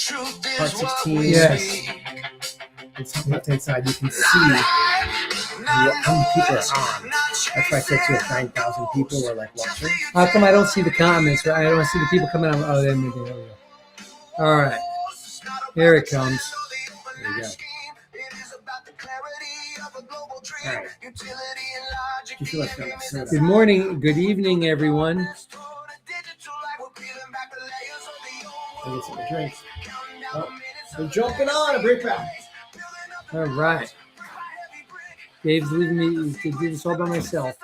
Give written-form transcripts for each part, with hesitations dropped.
Part 16. Yes. It's on the left-hand side. You can see how many people are on. That's why I said to 9,000 people are like watching. How come I don't see the comments? Right? I don't see the people coming on. Oh, there we go. All right. Here it comes. There you go. All right. You feel like that soda. Good morning. Good evening, everyone. I'll get some drinks. Oh, we're jumping on. Bring it back. All right. Dave's leaving me to do this all by myself.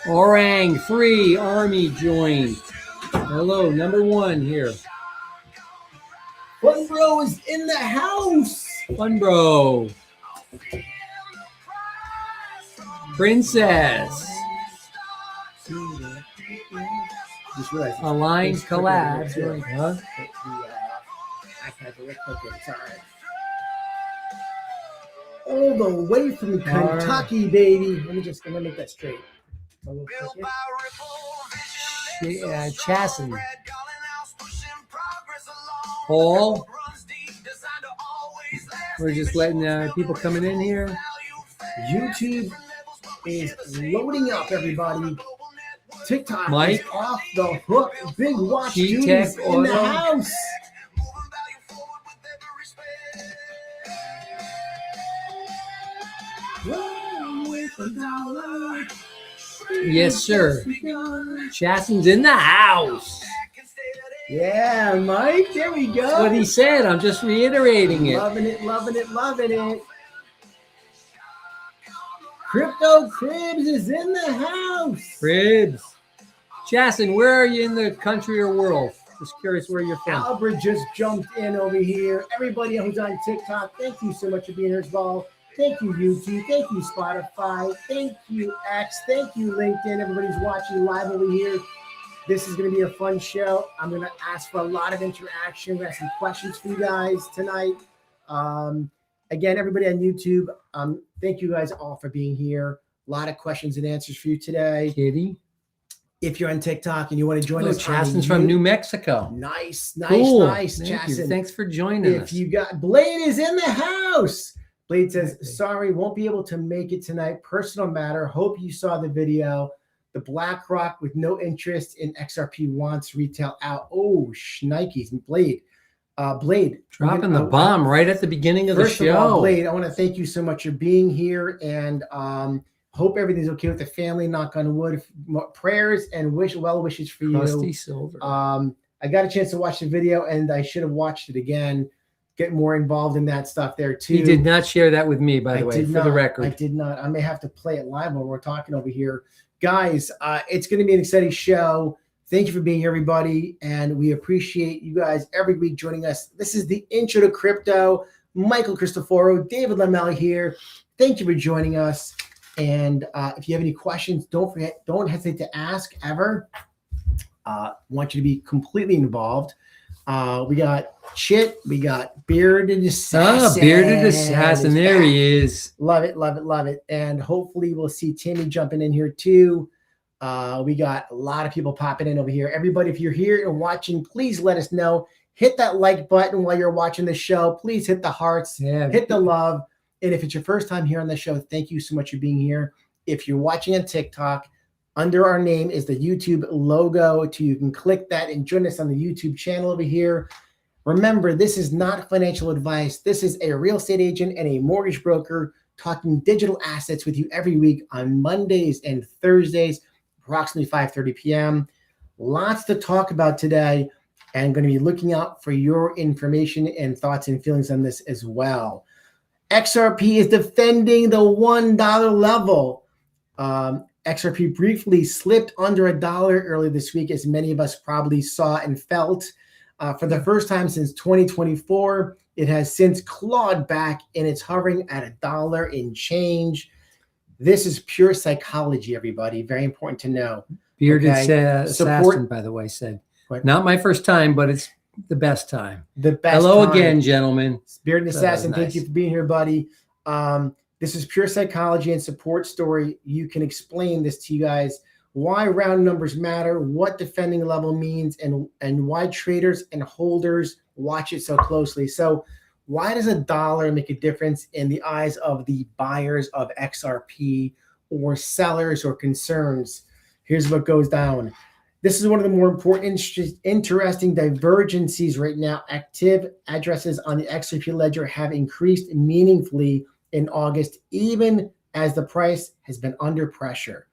Orang 3 Army joined. Hello, number 1 here. Fun Bro is in the house. Fun Bro. Princess. Just realized Aligned collabs. Huh? iPad's real quick. It's all right. All the way from Kentucky, baby. Let me make that straight. Chasson. Paul. We're just letting people coming in here. YouTube is loading up, everybody. TikTok Mike. is off the hook. Big Watch G-Tech Judy's in Auto. the house. Yes, sir. Chasson's in the house. Yeah, Mike. There we go. That's what he said. I'm just reiterating it. Loving it, loving it, loving it. Crypto Cribs is in the house. Cribs. Chasson, where are you in the country or world? Just curious where you're from. Albert just jumped in over here. Everybody who's on TikTok, thank you so much for being here as well. Thank you, YouTube. Thank you, Spotify. Thank you, X. Thank you, LinkedIn. Everybody's watching live over here. This is going to be a fun show. I'm going to ask for a lot of interaction. We have some questions for you guys tonight. Again, everybody on YouTube, thank you guys all for being here. A lot of questions and answers for you today. Kitty. If you're on TikTok and you want to join us, Chasson's from New Mexico. Nice, Cool. nice, Chasson. Thanks for joining us. If you got Blade is in the house. Blade says, sorry, won't be able to make it tonight. Personal matter. Hope you saw the video. The BlackRock with no interest in XRP wants retail out. Oh, shnikes. Blade. Blade. Dropping the bomb right at the beginning of the show. First of all, Blade, I want to thank you so much for being here and hope everything's okay with the family. Knock on wood. Prayers and well wishes for you. Rusty Silver. I got a chance to watch the video and I should have watched it again. Get more involved in that stuff there too. He did not share that with me, by the way, for the record. I did not. I may have to play it live while we're talking over here. Guys, it's going to be an exciting show. Thank you for being here, everybody. And we appreciate you guys every week joining us. This is the Intro to Crypto. Michael Cristoforo, David Lamella here. Thank you for joining us. And if you have any questions, don't hesitate to ask ever. Want you to be completely involved. We got Chit, we got Bearded Assassin. Bearded Assassin, there he is. Love it, love it, love it. And hopefully we'll see Timmy jumping in here too. We got a lot of people popping in over here. Everybody, if you're here and watching, please let us know. Hit that like button while you're watching the show. Please hit the hearts, hit the love. And if it's your first time here on the show, thank you so much for being here. If you're watching on TikTok, under our name is the YouTube logo. You can click that and join us on the YouTube channel over here. Remember, this is not financial advice. This is a real estate agent and a mortgage broker talking digital assets with you every week on Mondays and Thursdays, approximately 5:30 p.m. Lots to talk about today, and going to be looking out for your information and thoughts and feelings on this as well. XRP is defending the $1 level. XRP briefly slipped under $1 earlier this week, as many of us probably saw and felt. For the first time since 2024, it has since clawed back, and it's hovering at $1 and change. This is pure psychology, everybody. Very important to know. Bearded Assassin, by the way, said, not my first time, but it's the best time. The best Hello time. Again, gentlemen. Bearded Assassin, nice. Thank you for being here, buddy. This is pure psychology and support story. You can explain this to you guys, why round numbers matter, what defending level means, and why traders and holders watch it so closely. So why does $1 make a difference in the eyes of the buyers of XRP or sellers or concerns? Here's what goes down. This is one of the more important, interesting divergences right now. Active addresses on the XRP ledger have increased meaningfully in August, even as the price has been under pressure.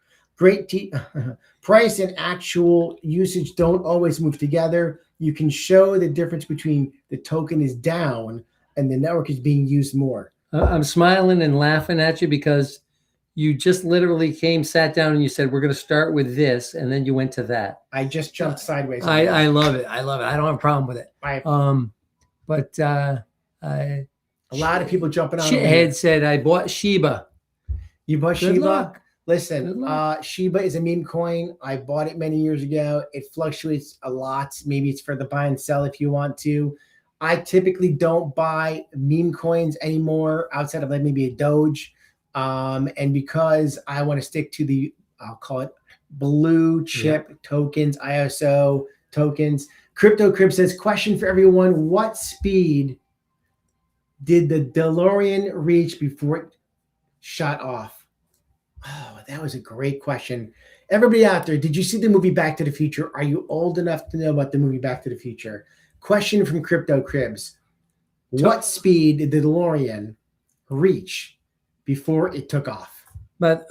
Price and actual usage don't always move together. You can show the difference between the token is down and the network is being used more. I'm smiling and laughing at you because you just literally sat down and you said, we're going to start with this. And then you went to that. I just jumped sideways. I love it. I love it. I don't have a problem with it. But a lot of people jumping on. Shithead said, I bought Shiba. You bought Good Shiba? luck. Listen, Shiba is a meme coin. I bought it many years ago. It fluctuates a lot. Maybe it's for the buy and sell if you want to. I typically don't buy meme coins anymore outside of like maybe a Doge. And because I want to stick to the, I'll call it blue chip tokens, ISO tokens. Crypto Crib says, question for everyone. What speed did the DeLorean reach before it shot off? Oh, that was a great question. Everybody out there, did you see the movie Back to the Future? Are you old enough to know about the movie Back to the Future? Question from Crypto Cribs. What speed did the DeLorean reach before it took off? But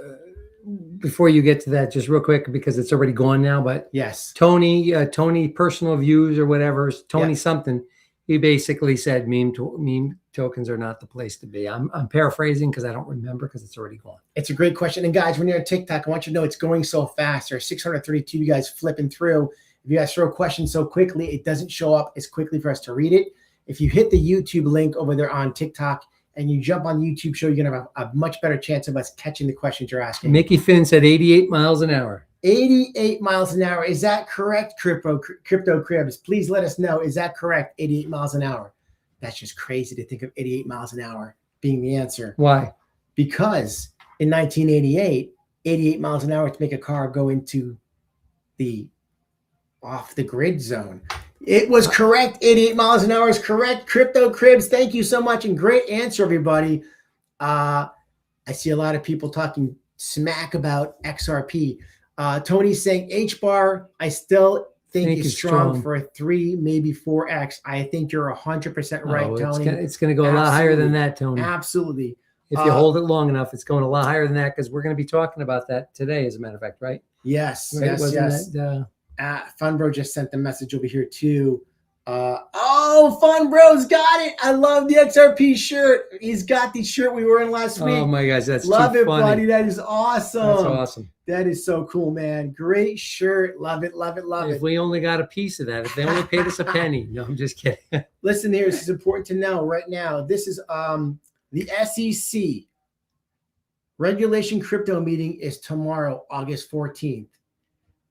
before you get to that, just real quick, because it's already gone now, but yes, Tony personal views or whatever, Tony something, he basically said meme tokens are not the place to be. I'm paraphrasing because I don't remember because it's already gone. It's a great question. And guys, when you're on TikTok, I want you to know it's going so fast. There's 632 you guys flipping through. If you guys throw questions so quickly, it doesn't show up as quickly for us to read it. If you hit the YouTube link over there on TikTok and you jump on the YouTube show, you're going to have a much better chance of us catching the questions you're asking. Mickey Finn said 88 miles an hour. 88 miles an hour. Is that correct, Crypto Cribs? Please let us know. Is that correct, 88 miles an hour? That's just crazy to think of 88 miles an hour being the answer. Why? Because in 1988, 88 miles an hour to make a car go into the off the grid zone. It was correct. 88 miles an hour is correct. Crypto Cribs, thank you so much. And great answer, everybody. I see a lot of people talking smack about XRP. Tony's saying H-bar, I still think is strong for a 3, maybe 4x. I think you're 100% right, Tony. It's going to go a lot higher than that, Tony. Absolutely. If you hold it long enough, it's going a lot higher than that because we're going to be talking about that today, as a matter of fact, right? Yes. Right? Yes. That, Funbro just sent the message over here too. Funbro's got it. I love the XRP shirt. He's got the shirt we were in last week. Oh my gosh, that's love it, funny. buddy. That is awesome. That's awesome. That is so cool, man. Great shirt. Love it. Love it. Love it. If we only got a piece of that, if they only paid us a penny. No, I'm just kidding. Listen here. This is important to know right now. This is the SEC regulation crypto meeting is tomorrow, August 14th.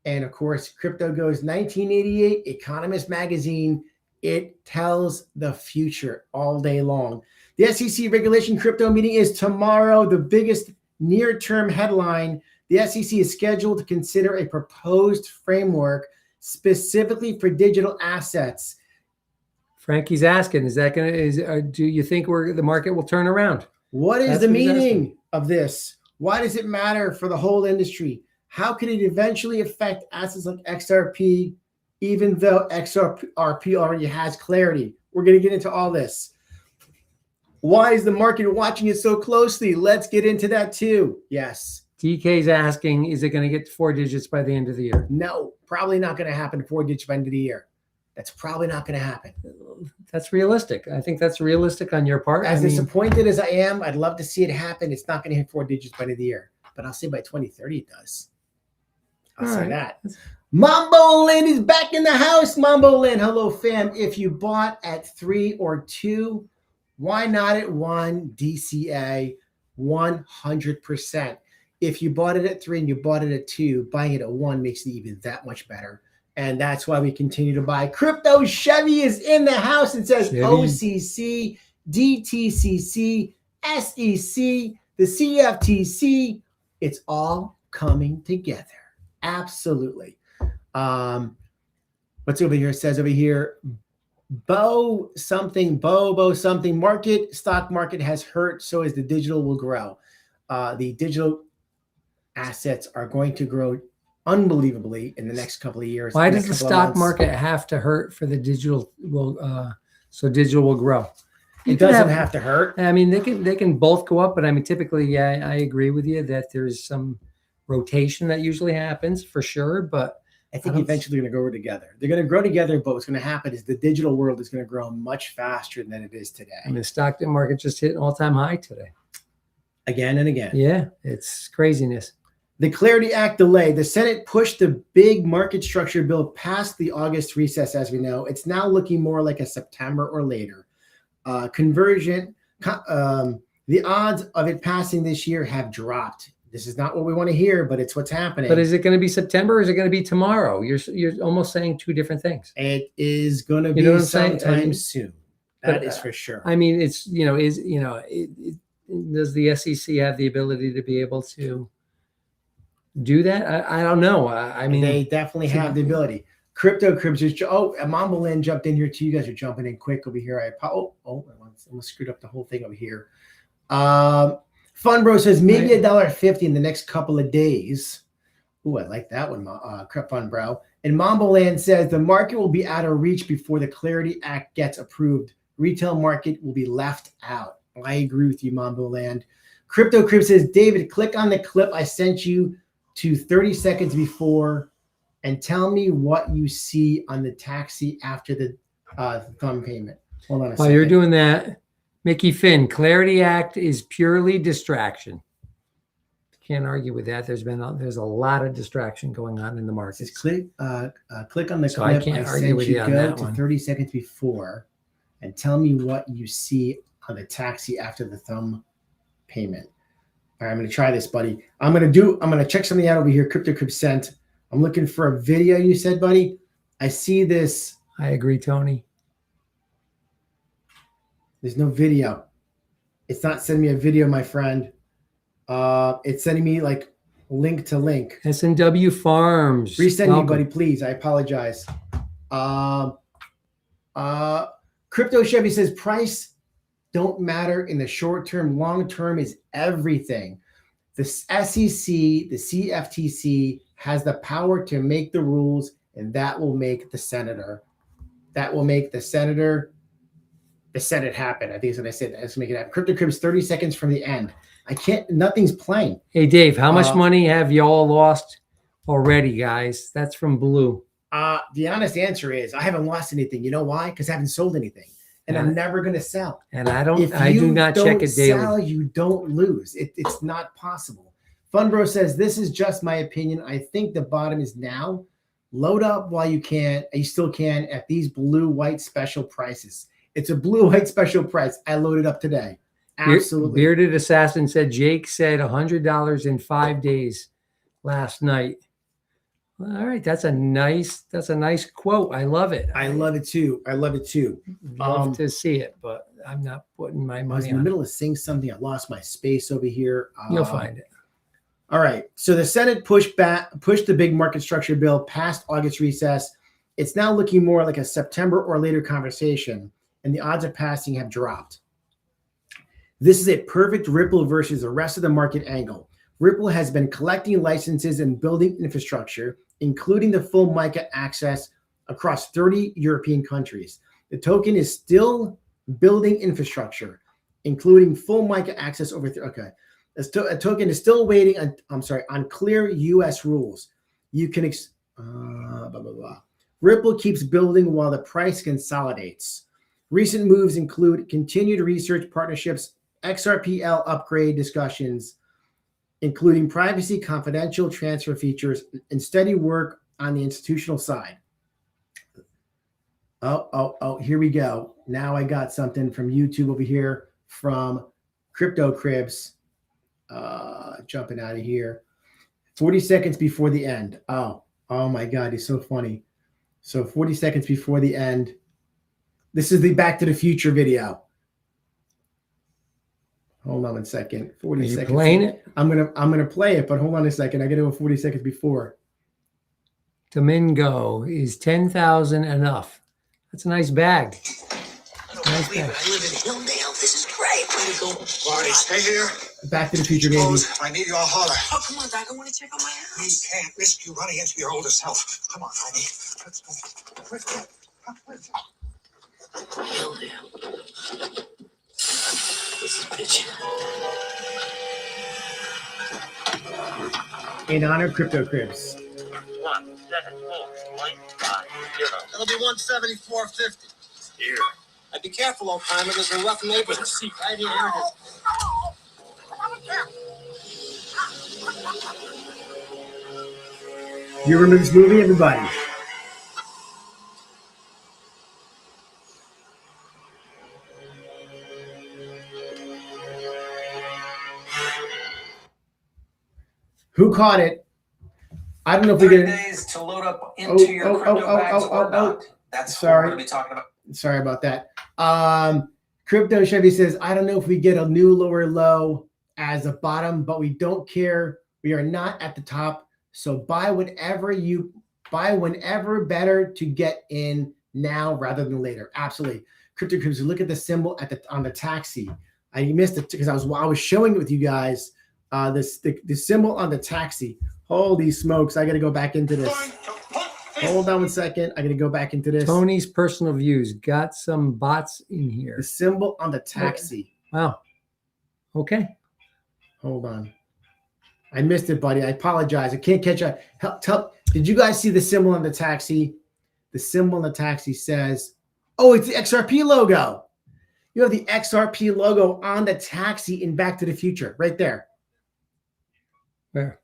And of course, Crypto Goes 1988, Economist Magazine. It tells the future all day long. The SEC regulation crypto meeting is tomorrow. The biggest near-term headline, the SEC is scheduled to consider a proposed framework specifically for digital assets. Frankie's asking, is that going to, do you think the market will turn around? What is the meaning of this? Why does it matter for the whole industry? How can it eventually affect assets like XRP, even though XRP already has clarity? We're going to get into all this. Why is the market watching it so closely? Let's get into that too. Yes. DK's asking, is it going to get to 4 digits by the end of the year? No, probably not going to happen 4 digits by the end of the year. That's probably not going to happen. That's realistic. I think that's realistic on your part. As disappointed as I am, I'd love to see it happen. It's not going to hit 4 digits by the end of the year. But I'll say by 2030 it does. I'll say that. Mambo Lynn is back in the house. Mambo Lynn, hello fam. If you bought at 3 or 2, why not at 1? DCA 100%. If you bought it at 3 and you bought it at 2, buying it at 1 makes it even that much better. And that's why we continue to buy. Crypto Chevy is in the house. It says Chevy. OCC, DTCC, SEC. the CFTC, it's all coming together. Absolutely. What's over here? It says over here, Bo something stock market has hurt, so as the digital will grow. The digital assets are going to grow unbelievably in the next couple of years. Why does the stock market have to hurt for the digital so digital will grow? It doesn't have to hurt. I mean, they can both go up, but I mean, typically, yeah, I agree with you that there's some rotation that usually happens for sure, but I think eventually they're going to grow together. They're going to grow together, but what's going to happen is the digital world is going to grow much faster than it is today. I mean, the stock market just hit an all-time high today. Again and again. Yeah, it's craziness. The Clarity Act delay. The Senate pushed the big market structure bill past the August recess, as we know. It's now looking more like a September or later. The odds of it passing this year have dropped. This is not what we want to hear, but it's what's happening. But is it going to be September or is it going to be tomorrow? You're almost saying two different things. It is going to be sometime soon. That is for sure. I mean, it's, does the SEC have the ability to be able to do that? I don't know. I mean, they definitely have the ability. Crypto Cribs is, Mamba Lynn jumped in here too. You guys are jumping in quick over here. I almost screwed up the whole thing over here. Fun Bro says maybe $1.50 in the next couple of days. Ooh, I like that one, Fun Bro. And Mamba Land says the market will be out of reach before the Clarity Act gets approved. Retail market will be left out. I agree with you, Mamba Land. Crypto Crib says, David, click on the clip I sent you to 30 seconds before and tell me what you see on the taxi after the thumb payment. Hold on a second. While you're doing that, Mickey Finn, Clarity Act is purely distraction. Can't argue with that. There's a lot of distraction going on in the market. Just click on the clip I sent you. Go to 30 seconds before and tell me what you see on the taxi after the thumb payment. All right, I'm going to try this, buddy. I'm going to check something out over here. Crypto Crib sent. I'm looking for a video you said, buddy. I see this. I agree, Tony. There's no video. It's not sending me a video, my friend. It's sending me like link to link. S&W Farms. Resend me, buddy, please. I apologize. Crypto Chevy says price don't matter in the short term. Long term is everything. The SEC, the CFTC has the power to make the rules, and that will make the senator. That will make the Senate happen. I think is what I said. Let's make it happen. Crypto Cribs 30 seconds from the end. Nothing's playing. Hey, Dave, how much money have y'all lost already, guys? That's from Blue. The honest answer is I haven't lost anything. You know why? Because I haven't sold anything. And I'm never going to sell. And I do not check it daily. Sell, you don't lose. It's not possible. Funbro says, this is just my opinion. I think the bottom is now. Load up while you can. You still can at these blue-white special prices. It's a blue-white special price. I loaded up today. Absolutely. Bearded Assassin said, Jake said $100 in 5 days last night. All right. That's a nice quote. I love it. I love it too. Love to see it, but I'm not putting my money on it. I was in the middle of saying something. I lost my space over here. You'll find it. All right. So the Senate pushed the big market structure bill past August recess. It's now looking more like a September or later conversation, and the odds of passing have dropped. This is a perfect Ripple versus the rest of the market angle. Ripple has been collecting licenses and building infrastructure, including the full MiCA access across 30 European countries. The token is still building infrastructure, including full MiCA access over. A token is still waiting on clear U.S. rules. You can Ripple keeps building while the price consolidates. Recent moves include continued research partnerships, XRPL upgrade discussions, including privacy, confidential transfer features, and steady work on the institutional side. Oh, here we go. Now I got something from YouTube over here from Crypto Cribs. Jumping out of here. 40 seconds before the end. Oh my God, he's so funny. So 40 seconds before the end. This is the Back to the Future video. Hold on a second. Are 40 you seconds. playing it? I'm gonna play it, but hold on a second. I gotta go 40 seconds before. Domingo is 10,000 enough. That's a nice bag. Nice bag. I live in Hilldale. This is great. Way to go. Marty, stay here. Back to the Future, baby. If I need you, I'll holler. Oh, come on, Doc. I want to check on my house. We can't risk you running into your older self. Come on, honey. Let's go. Let's go. Hilldale. This is bitchin'. In honor of Crypto Cribs. 174.50. That'll be 174.50. Here. Be careful, old timer. There's a rough neighbor. Let's see, right here. Here it is. You remember this movie, everybody? Who caught it? I don't know if we 30 get it. days to load up into your crypto bags or not. That's what we're going to be talking about. Sorry about that. Crypto Chevy says, I don't know if we get a new lower low as a bottom, but we don't care. We are not at the top. So buy whenever better to get in now rather than later. Absolutely. Crypto Cribs, look at the symbol on the taxi. I missed it because I was showing it with you guys. The symbol on the taxi. Holy smokes. I got to go back into this. Hold on 1 second. I got to go back into this. Tony's personal views. Got some bots in here. The symbol on the taxi. Wow. Okay. Hold on. I missed it, buddy. I apologize. I can't catch up. Did you guys see the symbol on the taxi? The symbol on the taxi says, oh, it's the XRP logo. You have the XRP logo on the taxi in Back to the Future, right there. Where?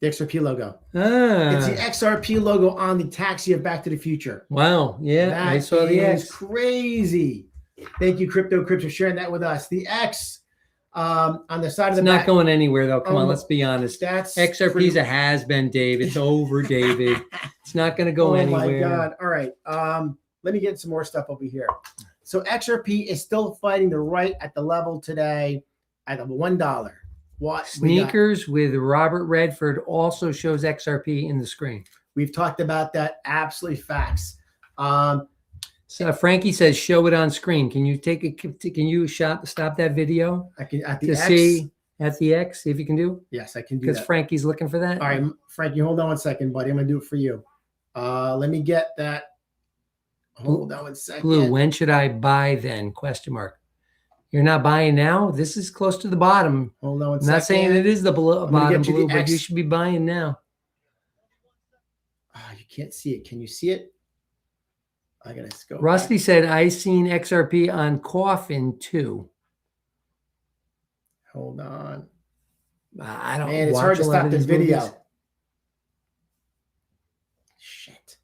The XRP logo. Ah. It's the XRP logo on the taxi of Back to the Future. Wow. Yeah, that I saw the is X. Crazy. Thank you, Crypto Cribs, for sharing that with us. The X on the side of the It's not back. going anywhere, though. Come on, let's be honest. That's XRP's a has-been, Dave. It's over, David. It's not going to go anywhere. Oh, my God. All right. Let me get some more stuff over here. So XRP is still fighting the right at the level today at $1. What Sneakers with Robert Redford also shows XRP in the screen. We've talked about that. Absolutely facts. So Frankie says, "Show it on screen." Can you take it? Can you stop that video? I can at the to X. see at the X. See if you can do. Yes, I can do Because that. Frankie's looking for that. All right, Frankie, hold on 1 second, buddy. I'm gonna do it for you. Let me get that. Hold on 1 second. Blue. When should I buy then? Question mark. You're not buying now. This is close to the bottom. Hold on 1 I'm second. not saying it is the bottom you blue, the but X. you should be buying now. You can't see it. Can you see it? I gotta go. Rusty back. said, "I seen XRP on Coffin too." Hold on. I don't. Man, it's watch hard to a lot stop of this these video. movies. Shit.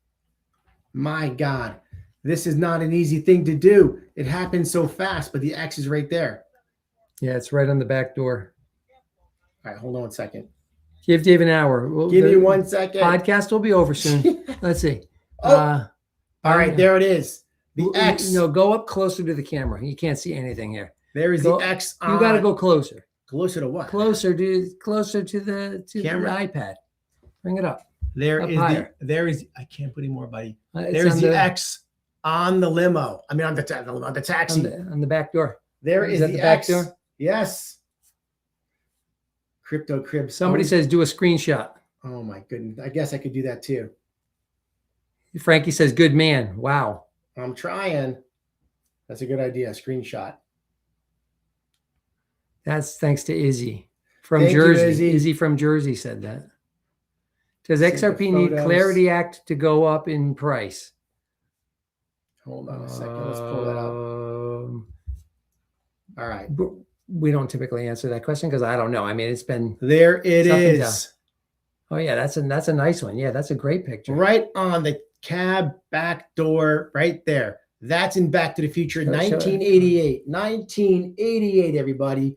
My God. This is not an easy thing to do. It happens so fast, but the X is right there. Yeah, it's right on the back door. All right, hold on 1 second. Give Dave an hour. Give me 1 second. Podcast will be over soon. Let's see. Oh. All right, there it is. The X. No, go up closer to the camera. You can't see anything here. There is Go- the X. You got to go closer. Closer to what? Closer to the Camera? iPad. Bring it up. There Up is higher. there is. I can't put any more, buddy. It's There's on the X on the limo. I mean, on the taxi. on the back door. There Is is that the the back X. door? Yes. Crypto Cribs. Somebody says do a screenshot. Oh my goodness. I guess I could do that too. Frankie says, "Good man." Wow. I'm trying. That's a good idea. Screenshot. That's thanks to Izzy from Thank you, Jersey. Izzy. Izzy from Jersey said that. Does See the XRP need photos. Clarity Act to go up in price? Hold on a second. Let's pull that up. All right. We don't typically answer that question because I don't know. I mean, it's been. There it Something is. Oh yeah, that's a nice one. Yeah, that's a great picture. Right on the cab back door, right there. That's in Back to the Future, Show it. 1988. 1988, everybody.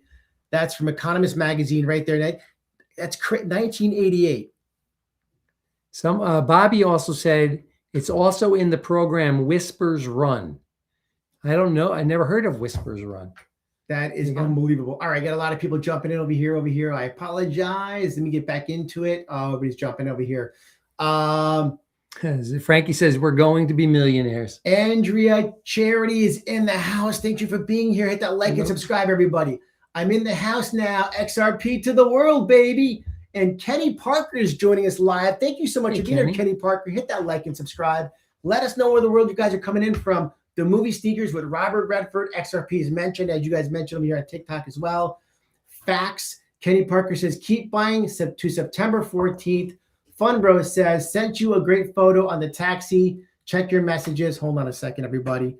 That's from Economist Magazine right there. That's 1988. Bobby also said it's also in the program Whispers Run. I don't know. I never heard of Whispers Run. That is unbelievable. All right, got a lot of people jumping in over here. I apologize. Let me get back into it. Everybody's jumping over here. Frankie says we're going to be millionaires. Andrea Charity is in the house. Thank you for being here. Hit that like and subscribe, everybody. I'm in the house now. XRP to the world, baby. And Kenny Parker is joining us live. Thank you so much for being here, Kenny Parker. Hit that like and subscribe. Let us know where the world you guys are coming in from. The movie sneakers with Robert Redford. XRP is mentioned, as you guys mentioned here on TikTok as well. Facts. Kenny Parker says, keep buying to September 14th. Fun Bro says, sent you a great photo on the taxi. Check your messages. Hold on a second, everybody.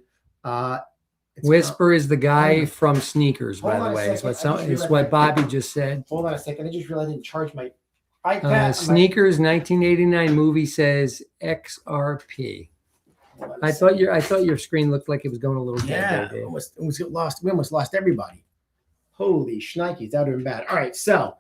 Whisper is the guy from Sneakers, by the way. It's what Bobby just said. Hold on a second. I just realized I didn't charge my iPad. Sneakers 1989 movie says XRP. I thought your screen looked like it was going a little dead. Yeah, almost lost. We almost lost everybody. Holy shnikes, that would have been bad. All right, so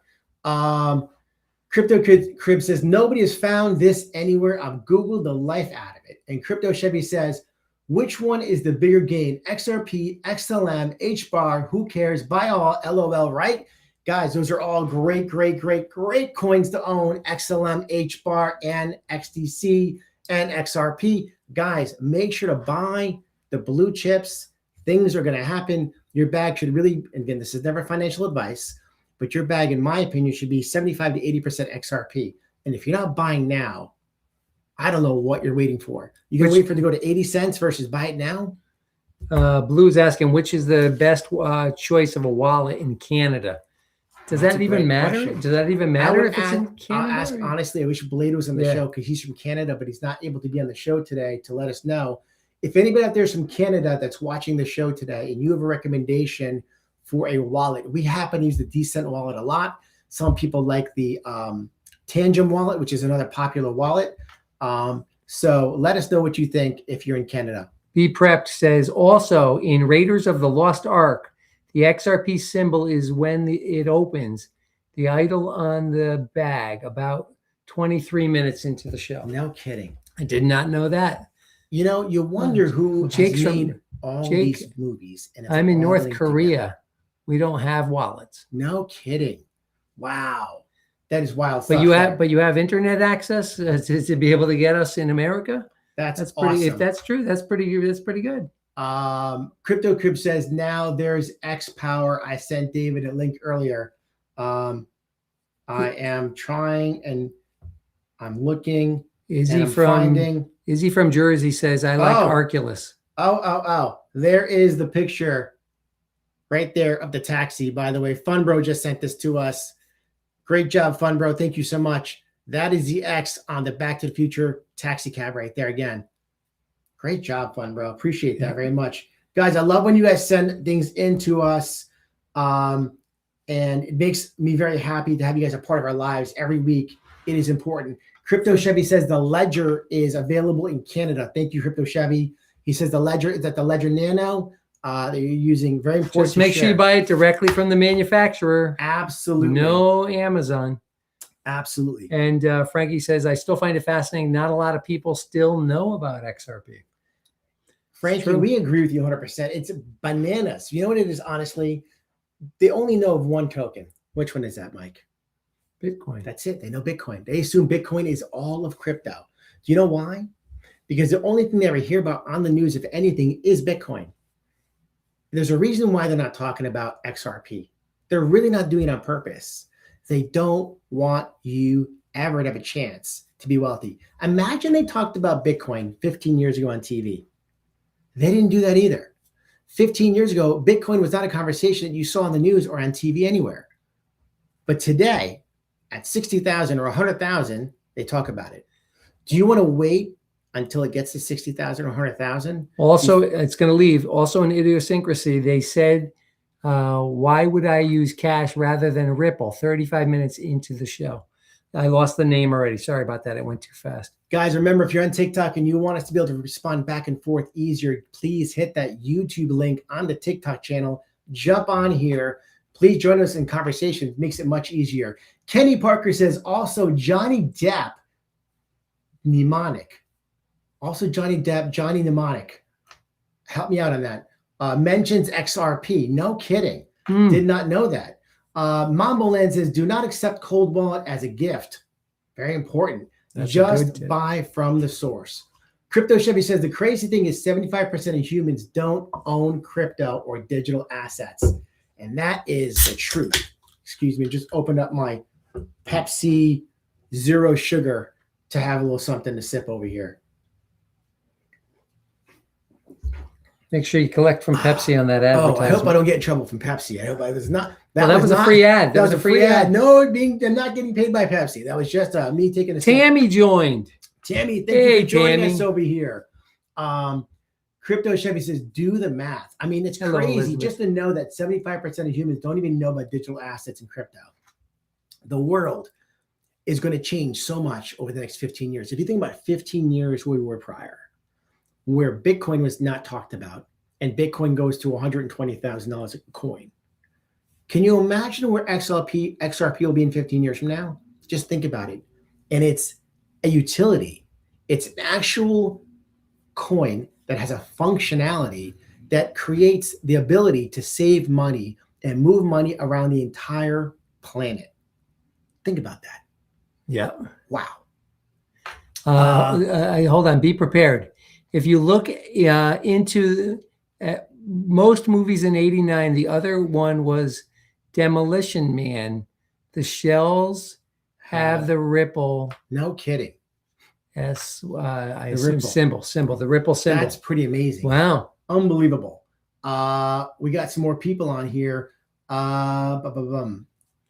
Crypto Crib says, nobody has found this anywhere. I've Googled the life out of it. And Crypto Chevy says, which one is the bigger gain? XRP, XLM, HBAR, who cares? Buy all, LOL, right? Guys, those are all great coins to own. XLM, HBAR, and XDC, and XRP. Guys, make sure to buy the blue chips. Things are going to happen. Your bag should really, again, this is never financial advice, but your bag, in my opinion, should be 75 to 80% XRP. And if you're not buying now, I don't know what you're waiting for. You can wait for it to go to 80 cents versus buy it now? Blue's asking, which is the best choice of a wallet in Canada? Does that even matter? Does that even matter if it's in Canada? I'll ask, honestly, I wish Blade was on the show because he's from Canada, but he's not able to be on the show today to let us know. If anybody out there is from Canada that's watching the show today and you have a recommendation for a wallet, we happen to use the Decent wallet a lot. Some people like the Tangent wallet, which is another popular wallet. So let us know what you think if you're in Canada. Be Prepped says, also in Raiders of the Lost Ark, the XRP symbol is when it opens, the idol on the bag, about 23 minutes into the show. No kidding. I did not know that. You know, you wonder who has made all these movies. And I'm in North Korea. We don't have wallets. No kidding. Wow. That is wild. But you have internet access to be able to get us in America. That's pretty. awesome. If that's true, that's pretty good. Crypto Crib says now there's X Power. I sent David a link earlier. I am trying and I'm looking. Izzy from Jersey says, I like Arculus. Oh. There is the picture right there of the taxi, by the way. Fun Bro just sent this to us. Great job, Fun Bro. Thank you so much. That is the X on the Back to the Future taxi cab right there again. Great job, Fun Bro. Appreciate that very much. Guys, I love when you guys send things in to us. And it makes me very happy to have you guys a part of our lives every week. It is important. Crypto Chevy says the Ledger is available in Canada. Thank you, Crypto Chevy. He says the Ledger is at the Ledger Nano. That you're using, very important. Just make sure you buy it directly from the manufacturer. Absolutely. No Amazon. Absolutely. And Frankie says, I still find it fascinating. Not a lot of people still know about XRP. Frankie, we agree with you 100%. It's bananas. You know what it is, honestly? They only know of one token. Which one is that, Mike? Bitcoin. That's it. They know Bitcoin. They assume Bitcoin is all of crypto. Do you know why? Because the only thing they ever hear about on the news, if anything, is Bitcoin. There's a reason why they're not talking about XRP. They're really not doing it on purpose. They don't want you ever to have a chance to be wealthy. Imagine they talked about Bitcoin 15 years ago on TV. They didn't do that either. 15 years ago, Bitcoin was not a conversation that you saw on the news or on TV anywhere. But today, at 60,000 or 100,000, they talk about it. Do you want to wait until it gets to 60,000 or 100,000? Also, it's going to leave. Also, an idiosyncrasy. They said, why would I use cash rather than Ripple? 35 minutes into the show. I lost the name already. Sorry about that. It went too fast. Guys, remember, if you're on TikTok and you want us to be able to respond back and forth easier, please hit that YouTube link on the TikTok channel. Jump on here. Please join us in conversation. It makes it much easier. Kenny Parker says, also Johnny Depp, mnemonic. Also Johnny Depp, Johnny mnemonic. Help me out on that. Mentions XRP. No kidding. Hmm. Did not know that. Mamboland says, do not accept cold wallet as a gift. Very important. That's a Just good tip. buy from the source. Crypto Chevy says the crazy thing is 75% of humans don't own crypto or digital assets. And that is the truth. Excuse me, just opened up my Pepsi Zero Sugar to have a little something to sip over here. Make sure you collect from Pepsi on that Oh, advertisement. I hope I don't get in trouble from Pepsi. I hope I was not. That was a free ad. That was a free ad. No, I'm not getting paid by Pepsi. That was just me taking a sip. Tammy joined. Tammy, thank you for joining Tammy. us over here. Crypto Chevy says, do the math. I mean, it's Hello, crazy Elizabeth. just to know that 75% of humans don't even know about digital assets and crypto. The world is going to change so much over the next 15 years. If you think about 15 years where we were prior, where Bitcoin was not talked about, and Bitcoin goes to $120,000 a coin. Can you imagine where XRP will be in 15 years from now? Just think about it. And it's a utility. It's an actual coin that has a functionality that creates the ability to save money and move money around the entire planet. Think about that. Yeah. Wow. Hold on. Be prepared. If you look into most movies in '89, the other one was Demolition Man. The shells have the ripple. No kidding. I The assume ripple. symbol. The ripple symbol. That's pretty amazing. Wow. Unbelievable. We got some more people on here.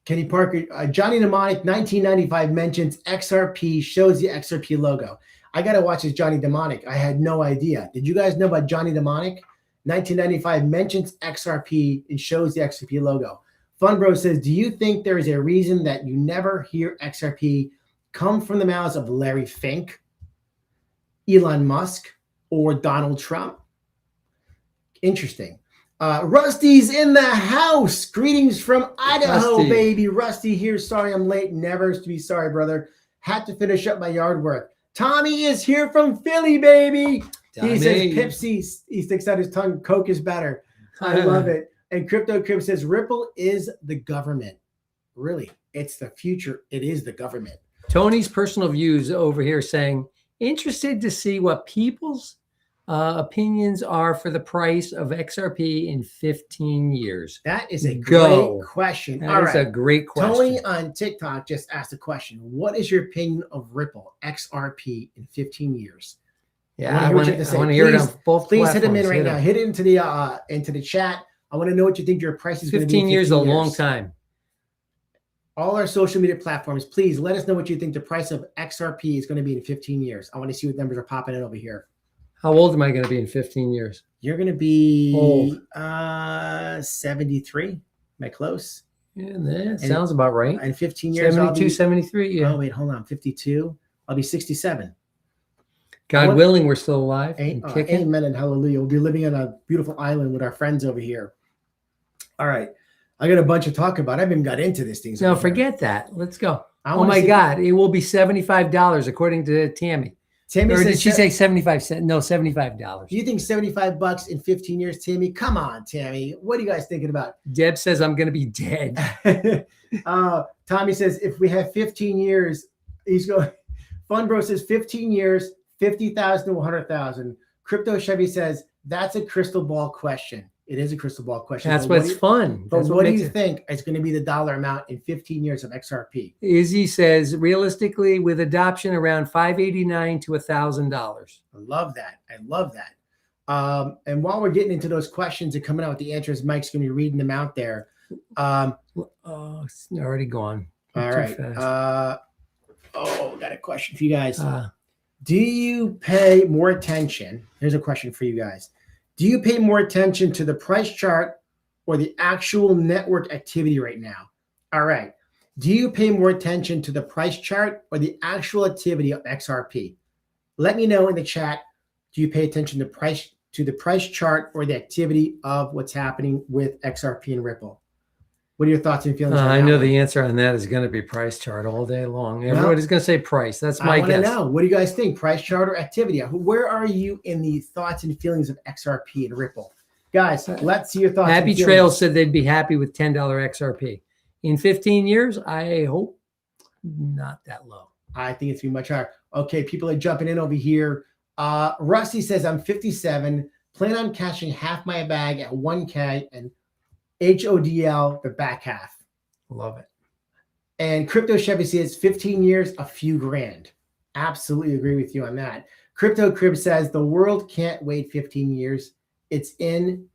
Kenny Parker, Johnny Mnemonic, 1995 mentions XRP, shows the XRP logo. I got to watch this Johnny Mnemonic. I had no idea. Did you guys know about Johnny Mnemonic? 1995 mentions XRP and shows the XRP logo. Funbro says, do you think there is a reason that you never hear XRP come from the mouths of Larry Fink, Elon Musk, or Donald Trump? Interesting. Rusty's in the house. Greetings from Idaho, Rusty. baby. Rusty here. Sorry I'm late. Never to be sorry, brother. Had to finish up my yard work. Tommy is here from Philly, baby. He says Pepsi, he sticks out his tongue. Coke is better. I love it. And Crypto Crib says Ripple is the government. Really, it's the future. It is the government. Tony's personal views over here saying, interested to see what people's opinions are for the price of XRP in 15 years. That is a great question. That is a great question. Tony on TikTok just asked a question. What is your opinion of Ripple XRP in 15 years? Yeah, I want to hear it on both Please hit him in platforms. right now. Hit it into the chat. I want to know what you think your price is going to be. 15 years is a long time. All our social media platforms, please let us know what you think the price of XRP is going to be in 15 years. I want to see what numbers are popping in over here. How old am I going to be in 15 years? You're going to be old. 73. Am I close? Yeah, that sounds about right. In 15 years, 72, 73. Yeah. Oh, wait, hold on. 52. I'll be 67. God willing, we're still alive. Amen and hallelujah. We'll be living on a beautiful island with our friends over here. All right. I got a bunch to talk about. I haven't even got into this thing. No, forget that. Let's go. Oh my God. It will be $75 according to Tammy. Tammy or says, did she say 75 cents? No, $75. You think $75 in 15 years, Tammy? Come on, Tammy. What are you guys thinking about? Deb says I'm going to be dead. Tommy says, if we have 15 years, he's going. Funbro says 15 years, 50,000 to 100,000. Crypto Chevy says, that's a crystal ball question. It is a crystal ball question. That's what's fun. But what do you think is going to be the dollar amount in 15 years of XRP? Izzy says, realistically, with adoption around $589 to $1,000. I love that. I love that. And while we're getting into those questions and coming out with the answers, Mike's going to be reading them out there. Oh, it's already gone. All right. Got a question for you guys. Do you pay more attention? Here's a question for you guys. Do you pay more attention to the price chart or the actual network activity right now? All right. Do you pay more attention to the price chart or the actual activity of XRP? Let me know in the chat. Do you pay attention to the price chart or the activity of what's happening with XRP and Ripple? What are your thoughts and feelings? I know the answer on that is going to be price chart all day long. Everybody's going to say price. That's my guess. I want to know. What do you guys think? Price chart or activity? Where are you in the thoughts and feelings of XRP and Ripple? Guys, let's see your thoughts. Happy Trails said they'd be happy with $10 XRP. In 15 years, I hope not that low. I think it's going to be much higher. Okay, people are jumping in over here. Rusty says, I'm 57, plan on cashing half my bag at 1K and HODL the back half. Love it. And Crypto Chevy says 15 years, a few grand. Absolutely agree with you on that. Crypto Crib says the world can't wait 15 years. It's in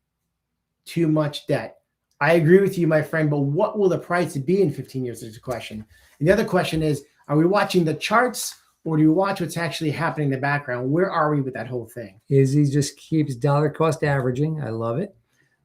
too much debt. I agree with you, my friend, but what will the price be in 15 years is the question. And the other question is, are we watching the charts or do we watch what's actually happening in the background? Where are we with that whole thing? Izzy just keeps dollar cost averaging. I love it.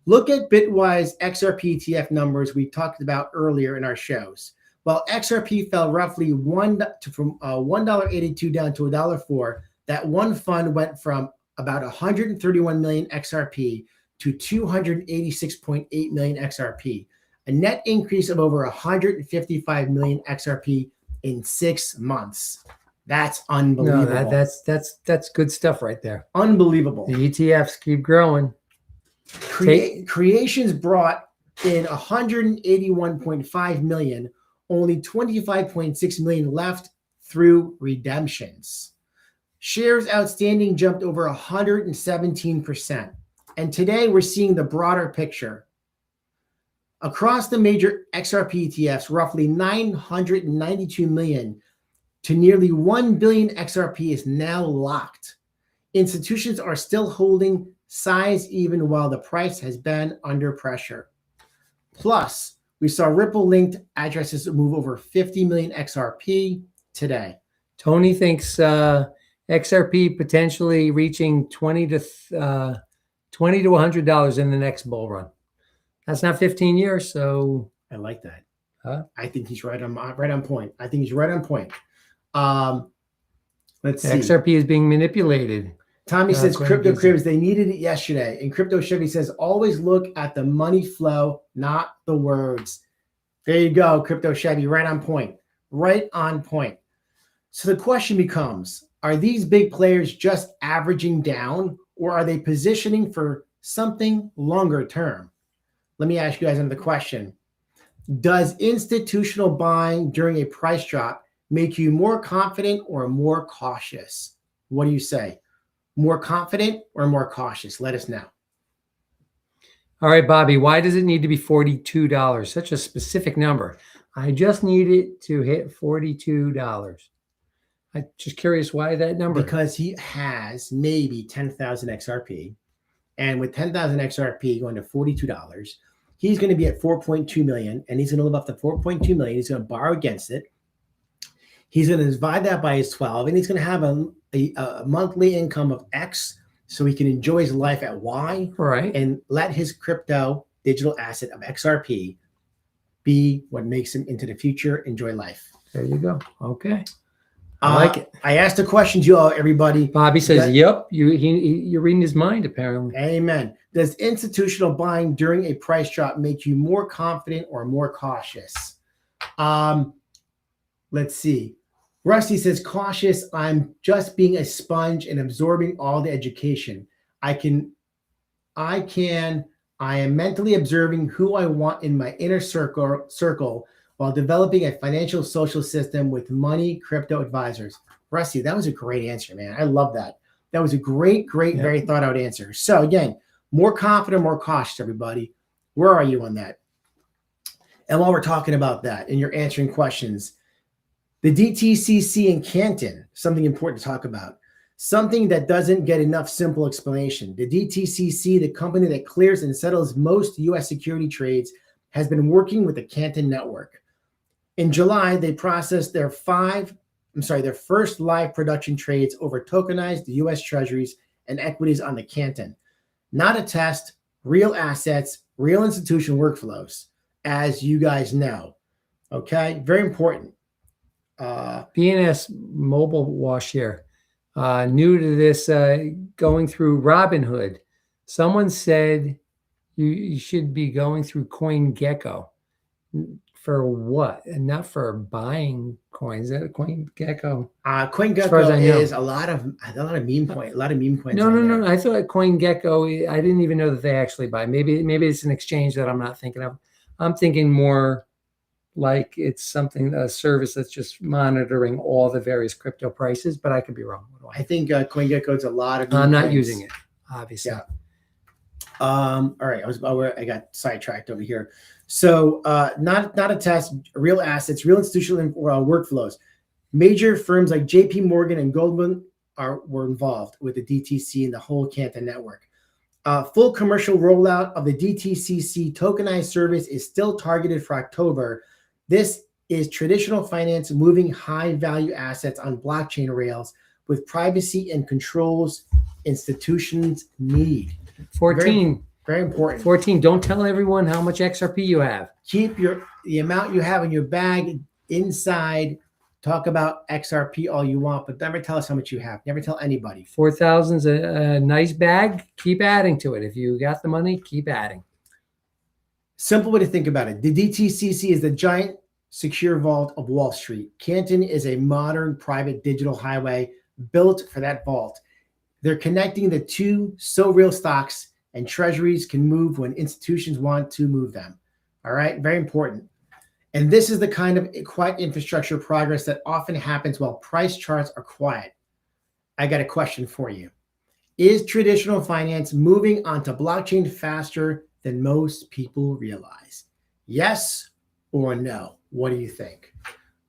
Look at Bitwise XRP ETF numbers we talked about earlier in our shows. While XRP fell roughly from $1.82 down to $1.04, that one fund went from about 131 million XRP to 286.8 million XRP, a net increase of over 155 million XRP in 6 months. That's unbelievable. No, that's good stuff right there. Unbelievable. The ETFs keep growing. Creations brought in 181.5 million, only 25.6 million left through redemptions. Shares outstanding jumped over 117%. And today we're seeing the broader picture. Across the major XRP ETFs, roughly 992 million to nearly 1 billion XRP is now locked. Institutions are still holding size even while the price has been under pressure. Plus, we saw Ripple linked addresses move over 50 million XRP today. Tony thinks XRP potentially reaching $20 to $100 in the next bull run. That's not 15 years, so I like that. Huh? I think he's right on point. I think he's right on point. Let's see. XRP is being manipulated. Tommy says Crypto Cribs, they needed it yesterday. And Crypto Chevy says, always look at the money flow, not the words. There you go, Crypto Chevy, right on point. Right on point. So the question becomes, are these big players just averaging down or are they positioning for something longer term? Let me ask you guys another question. Does institutional buying during a price drop make you more confident or more cautious? What do you say? More confident or more cautious? Let us know. All right, Bobby, why does it need to be $42? Such a specific number. I just need it to hit $42. I'm just curious why that number. Because he has maybe 10,000 XRP. And with 10,000 XRP going to $42, he's going to be at 4.2 million. And he's going to live up to 4.2 million. He's going to borrow against it. He's going to divide that by his 12. And he's going to have a monthly income of X so he can enjoy his life at Y. Right. And let his crypto digital asset of XRP be what makes him into the future, enjoy life. There you go. Okay. I like it. I asked a question to you all, everybody. Bobby says, yep, you're reading his mind, apparently. Amen. Does institutional buying during a price drop make you more confident or more cautious? Let's see. Rusty says, cautious. I'm just being a sponge and absorbing all the education. I am mentally observing who I want in my inner circle while developing a financial social system with money crypto advisors. Rusty, that was a great answer, man. I love that. That was a great, very thought out answer. So again, more confident, more cautious, everybody. Where are you on that? And while we're talking about that and you're answering questions, the DTCC in Canton, something important to talk about, something that doesn't get enough simple explanation. The DTCC, the company that clears and settles most U.S. security trades, has been working with the Canton network. In July, they processed their first live production trades over tokenized U.S. treasuries and equities on the Canton. Not a test, real assets, real institutional workflows, as you guys know. Okay, very important. BNS Mobile Wash here. New to this, going through Robinhood. Someone said you should be going through CoinGecko. For what? And not for buying coins. Is that a CoinGecko? CoinGecko is a lot of meme coins. No. I thought CoinGecko. I didn't even know that they actually buy. Maybe it's an exchange that I'm not thinking of. I'm thinking more like it's a service that's just monitoring all the various crypto prices. But I could be wrong. I think CoinGecko is a lot of. I'm not using it, obviously. Yeah. All right. I got sidetracked over here. So not a test, real assets, real institutional workflows. Major firms like JP Morgan and Goldman were involved with the DTC and the whole Canton network. Full commercial rollout of the DTCC tokenized service is still targeted for October. This is traditional finance moving high value assets on blockchain rails with privacy and controls institutions need. 14. Very important. 14. Don't tell everyone how much XRP you have. Keep the amount you have in your bag inside. Talk about XRP all you want, but never tell us how much you have. Never tell anybody. 4,000's a nice bag. Keep adding to it. If you got the money, keep adding. Simple way to think about it. The DTCC is the giant secure vault of Wall Street. Canton is a modern private digital highway built for that vault. They're connecting the two so real stocks, and treasuries can move when institutions want to move them. All right, very important. And this is the kind of quiet infrastructure progress that often happens while price charts are quiet. I got a question for you. Is traditional finance moving onto blockchain faster than most people realize? Yes or no? What do you think?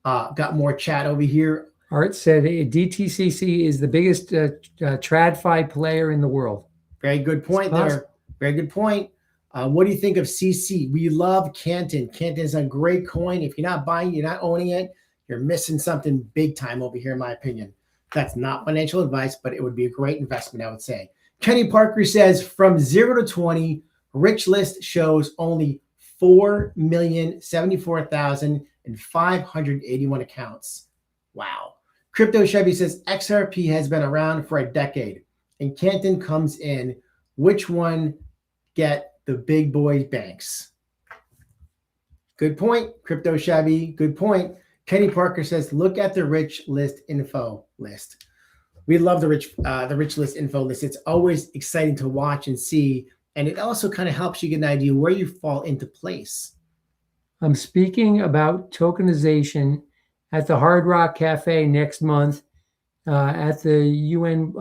Got more chat over here. Art said DTCC is the biggest TradFi player in the world. Very good point there. Very good point. What do you think of CC? We love Canton. Canton is a great coin. If you're not buying, you're not owning it, you're missing something big time over here, in my opinion. That's not financial advice, but it would be a great investment, I would say. Kenny Parker says, from 0 to 20, Rich List shows only 4,074,581 accounts. Wow. Crypto Chevy says, XRP has been around for a decade, and Canton comes in. Which one get the big boy banks? Good point, Crypto Chevy. Good point. Kenny Parker says, look at the Rich List info list. We love the Rich List info list. It's always exciting to watch and see, and it also kind of helps you get an idea where you fall into place. I'm speaking about tokenization at the Hard Rock Cafe next month at the UN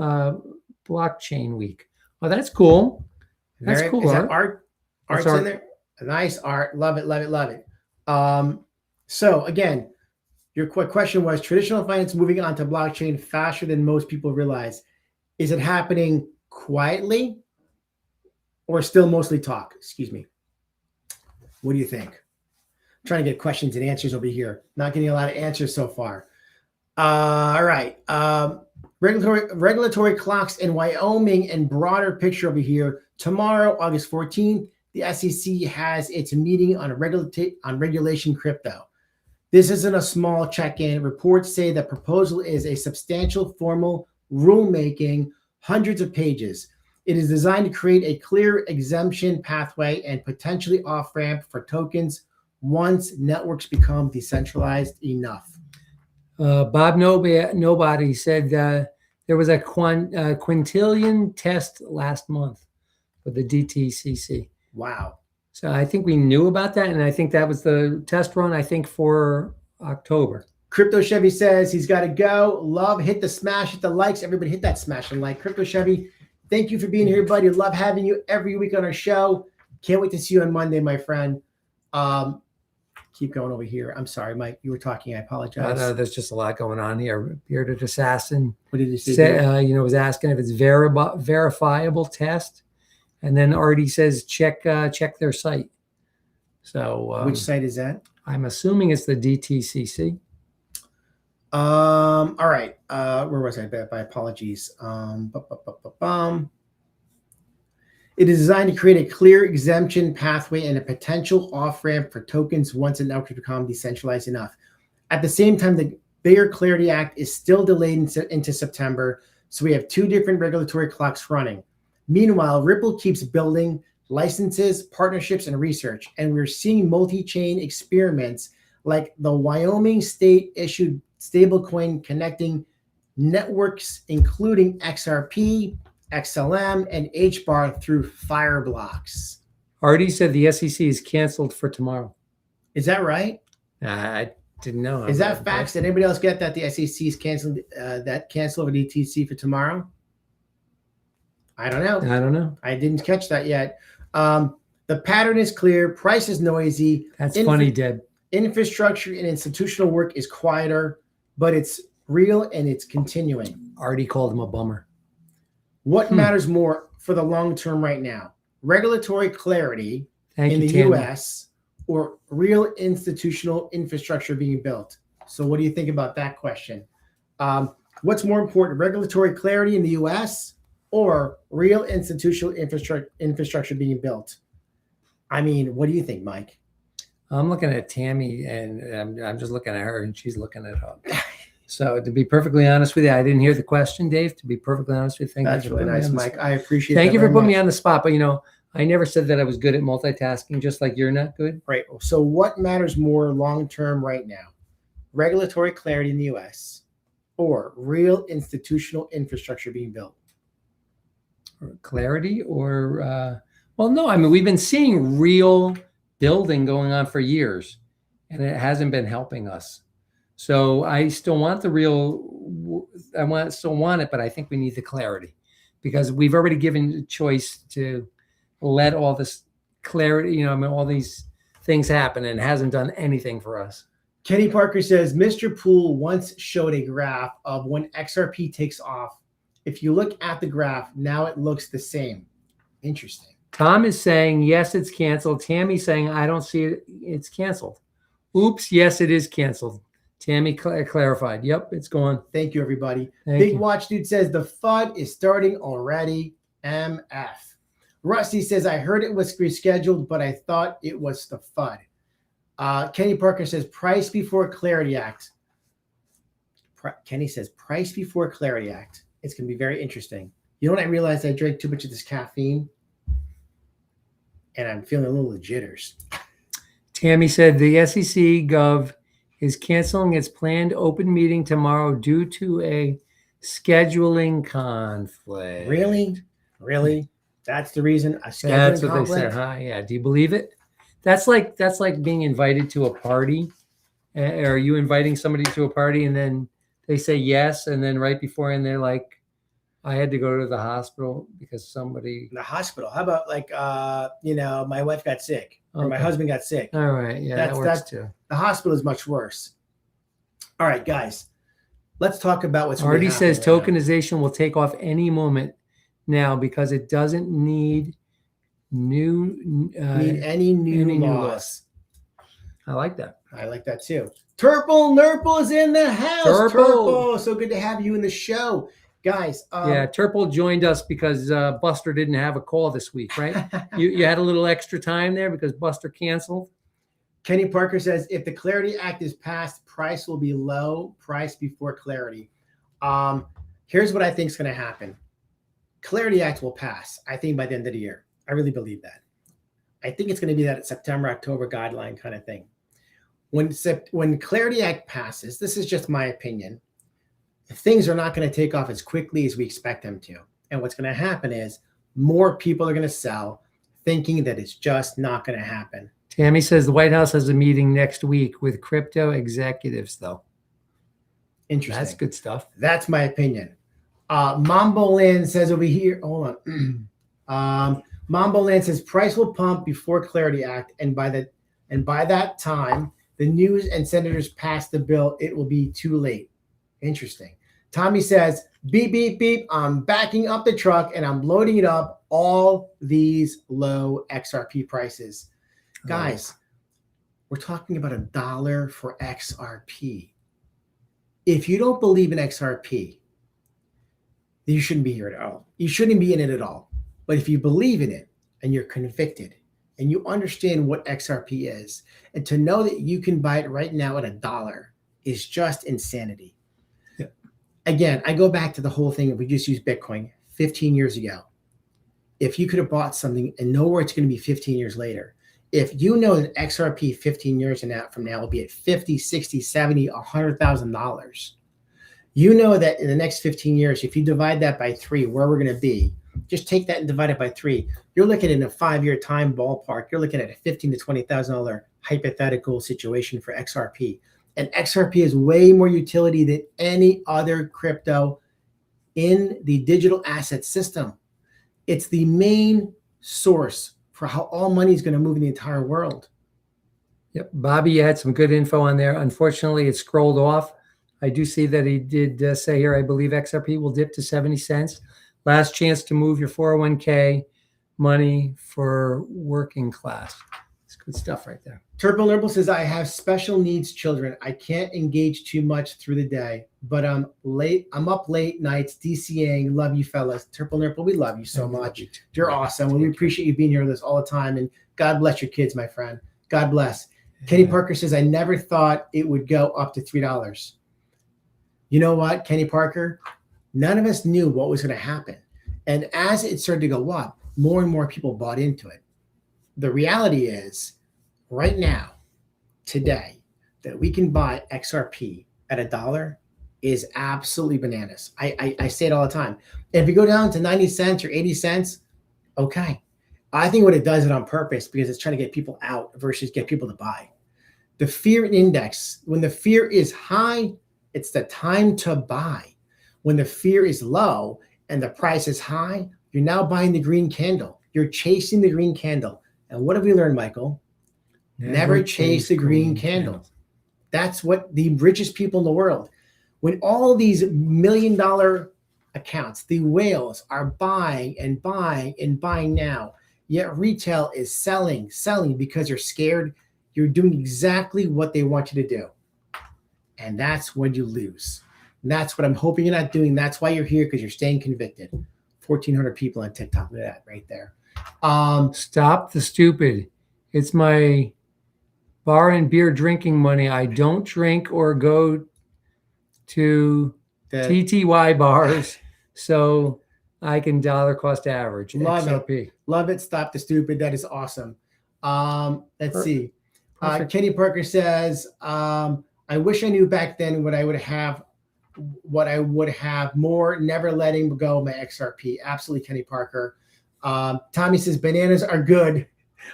Blockchain Week. Oh, that's cool. That's cool. Is that art? Art's in there. Nice art. Love it. Love it. Love it. So again, your question was traditional finance moving onto blockchain faster than most people realize. Is it happening quietly or still mostly talk? Excuse me. What do you think? I'm trying to get questions and answers over here. Not getting a lot of answers so far. All right. Regulatory clocks in Wyoming and broader picture over here. Tomorrow, August 14th, the SEC has its meeting on regulation crypto. This isn't a small check-in. Reports say the proposal is a substantial formal rulemaking, hundreds of pages. It is designed to create a clear exemption pathway and potentially off-ramp for tokens once networks become decentralized enough. Bob Nobody said there was a quintillion test last month for the DTCC. Wow. So I think we knew about that, and I think that was the test run, I think, for October. Crypto Chevy says he's got to go. Love, hit the smash, hit the likes. Everybody hit that smash and like. Crypto Chevy, thank you for being here, buddy. Love having you every week on our show. Can't wait to see you on Monday, my friend. Keep going over here. I'm sorry, Mike. You were talking. I apologize. There's just a lot going on here. Bearded Assassin. What did he say? Was asking if it's verifiable test, and then Artie says check their site. So which site is that? I'm assuming it's the DTCC. All right. Where was I? My apologies. It is designed to create a clear exemption pathway and a potential off-ramp for tokens once a network become decentralized enough. At the same time, the Bigger Clarity Act is still delayed into September, so we have two different regulatory clocks running. Meanwhile, Ripple keeps building licenses, partnerships, and research. And we're seeing multi-chain experiments like the Wyoming state-issued stablecoin connecting networks, including XRP, XLM, and HBAR through Fireblocks. Artie said the SEC is canceled for tomorrow. Is that right? I didn't know. Is that facts? Did anybody else get that the SEC is canceled? That cancel of a DTC for tomorrow? I don't know. I don't know. I didn't catch that yet. The pattern is clear. Price is noisy. That's funny, Deb. Infrastructure and institutional work is quieter, but it's real and it's continuing. Artie called him a bummer. What matters more for the long term right now? Regulatory clarity in the Tammy. U.S. or real institutional infrastructure being built? So what do you think about that question? What's more important, regulatory clarity in the U.S. or real institutional infrastructure being built? I mean, what do you think, Mike? I'm looking at Tammy, and I'm just looking at her, and she's looking at her. So to be perfectly honest with you, I didn't hear the question, Dave. To be perfectly honest with you, That's really nice, Mike. I appreciate it. Thank you for putting me on the spot. But, I never said that I was good at multitasking, just like you're not good. Right. So what matters more long-term right now? Regulatory clarity in the U.S. or real institutional infrastructure being built? Or clarity or, well, no, I mean, we've been seeing real building going on for years, and it hasn't been helping us. So I still want the real, still want it, but I think we need the clarity because we've already given the choice to let all this clarity, all these things happen, and it hasn't done anything for us. Kenny Parker says, Mr. Poole once showed a graph of when XRP takes off. If you look at the graph, now it looks the same. Interesting. Tom is saying, yes, it's canceled. Tammy's saying, I don't see it. It's canceled. Oops. Yes, it is canceled. Tammy clarified. Yep, it's gone. Thank you, everybody. Thank Big you. Watch Dude says, the FUD is starting already. MF. Rusty says, I heard it was rescheduled, but I thought it was the FUD. Kenny Parker says, price before Clarity Act. Kenny says, price before Clarity Act. It's going to be very interesting. You know what I realized? I drank too much of this caffeine, and I'm feeling a little jitters. Tammy said the SEC Gov is canceling its planned open meeting tomorrow due to a scheduling conflict. Really? That's the reason? A scheduling That's what conflict? they said. Huh? Yeah. Do you believe it? That's like being invited to a party. Are you inviting somebody to a party and then they say yes, and then right before and they're like, I had to go to the hospital because somebody. The hospital. How about my wife got sick or my Okay. husband got sick? All right. Yeah, that works too. The hospital is much worse. All right, guys, let's talk about what's Artie really says happening right now. tokenization will take off any moment now because it doesn't need Need any new laws. I like that. I like that too. Turple is in the house. Turple. So good to have you in the show, guys. Yeah, Turple joined us because Buster didn't have a call this week, right? you had a little extra time there because Buster canceled. Kenny Parker says, if the Clarity Act is passed, price will be low. Price before clarity. Here's what I think is going to happen. Clarity Act will pass, I think, by the end of the year. I really believe that. I think it's going to be that September, October guideline kind of thing. When Clarity Act passes, this is just my opinion, things are not going to take off as quickly as we expect them to. And what's going to happen is more people are going to sell thinking that it's just not going to happen. Tammy says the White House has a meeting next week with crypto executives, though. Interesting. That's good stuff. That's my opinion. Mambo Land says over here, hold on. Mambo Land says price will pump before Clarity Act, and by that time, the news and senators pass the bill, it will be too late. Interesting. Tommy says, beep, beep, beep. I'm backing up the truck and I'm loading it up. All these low XRP prices. Guys, we're talking about $1 for XRP. If you don't believe in XRP, then you shouldn't be here at all. You shouldn't be in it at all. But if you believe in it and you're convicted and you understand what XRP is, and to know that you can buy it right now at $1 is just insanity. Again, I go back to the whole thing. If we just use Bitcoin 15 years ago, if you could have bought something and know where it's going to be 15 years later, if you know that XRP 15 years from now will be at 50, 60, 70, $100,000, you know that in the next 15 years, if you divide that by 3, where we're going to be, just take that and divide it by 3. You're looking at a 5-year time ballpark. You're looking at a $15,000 to $20,000 hypothetical situation for XRP. And XRP is way more utility than any other crypto in the digital asset system. It's the main source for how all money is going to move in the entire world. Yep. Bobby, you had some good info on there. Unfortunately, it scrolled off. I do see that he did say here, I believe XRP will dip to 70 cents. Last chance to move your 401k money for working class. It's good stuff right there. Turbo Nurple says, I have special needs children. I can't engage too much through the day, but I'm up late nights DCing. Love you fellas. Turbo Nurple, we love you so much. You're awesome. We appreciate you being here with us all the time. And God bless your kids, my friend. God bless. Yeah. Kenny Parker says, I never thought it would go up to $3. You know what, Kenny Parker? None of us knew what was going to happen. And as it started to go up, more and more people bought into it. The reality is, right now, today, that we can buy XRP at $1 is absolutely bananas. I say it all the time. And if you go down to 90 cents or 80 cents, okay. I think what it does it on purpose because it's trying to get people out versus get people to buy. The fear index, when the fear is high, it's the time to buy. When the fear is low and the price is high, you're now buying the green candle. You're chasing the green candle. And what have we learned, Michael? Never chase the green candle. That's what the richest people in the world, when all these $1 million accounts, the whales are buying and buying and buying now, yet retail is selling because you're scared. You're doing exactly what they want you to do. And that's when you lose. And that's what I'm hoping you're not doing. That's why you're here, because you're staying convicted. 1,400 people on TikTok. Look at that right there. Stop the stupid. It's my bar and beer drinking money. I don't drink or go to TTY bars, so I can dollar cost average. Love XRP. it. Love it. Stop the stupid. That is awesome. Let's see. Kenny Parker says, I wish I knew back then what I would have more, never letting go of my XRP. Absolutely, Kenny Parker. Tommy says, bananas are good.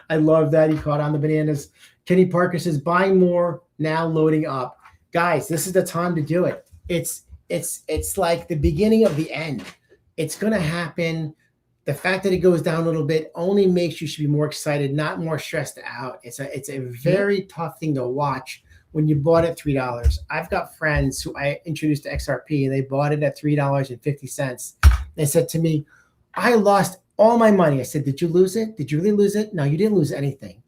I love that. He caught on the bananas. Kenny Parker says, buying more, now loading up. Guys, this is the time to do it. It's like the beginning of the end. It's going to happen. The fact that it goes down a little bit only makes you should be more excited, not more stressed out. It's a very tough thing to watch when you bought at $3. I've got friends who I introduced to XRP, and they bought it at $3.50. They said to me, I lost all my money. I said, did you lose it? Did you really lose it? No, you didn't lose anything.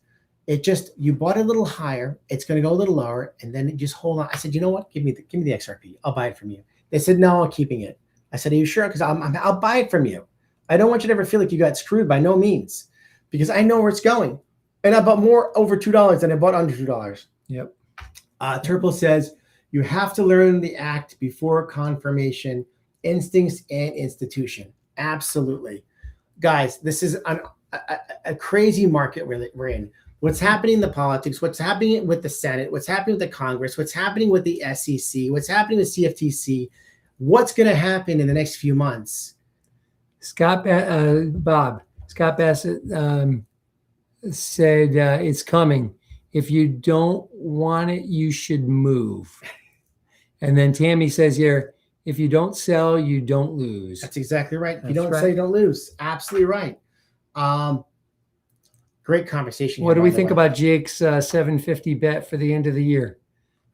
It just, you bought it a little higher. It's going to go a little lower, and then just hold on. I said, you know what? Give me the XRP. I'll buy it from you. They said, no, I'm keeping it. I said, are you sure? Because I'll buy it from you. I don't want you to ever feel like you got screwed, by no means, because I know where it's going. And I bought more over $2 than I bought under $2. Yep. Turple says, you have to learn the act before confirmation, instincts and institution. Absolutely. Guys, this is a crazy market we're in. What's happening in the politics, what's happening with the Senate, what's happening with the Congress, what's happening with the SEC, what's happening with CFTC, what's going to happen in the next few months. Scott Bassett said it's coming. If you don't want it, you should move. And then Tammy says here, if you don't sell, you don't lose. That's exactly right. If you don't sell, you don't lose. Absolutely right. Great conversation. What do we think about Jake's 750 bet for the end of the year?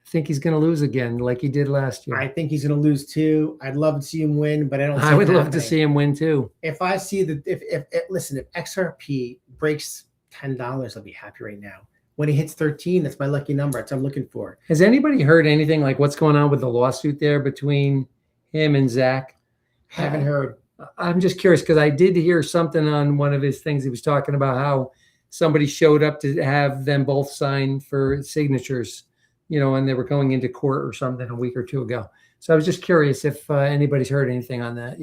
I think he's going to lose again, like he did last year. I think he's going to lose too. I'd love to see him win, but I don't. I would love to see him win too. If I see that, if XRP breaks $10, I'll be happy right now. When he hits 13, that's my lucky number. That's what I'm looking for. Has anybody heard anything like what's going on with the lawsuit there between him and Zach? Haven't heard. I'm just curious because I did hear something on one of his things. He was talking about how somebody showed up to have them both sign for signatures, and they were going into court or something a week or two ago. So I was just curious if anybody's heard anything on that,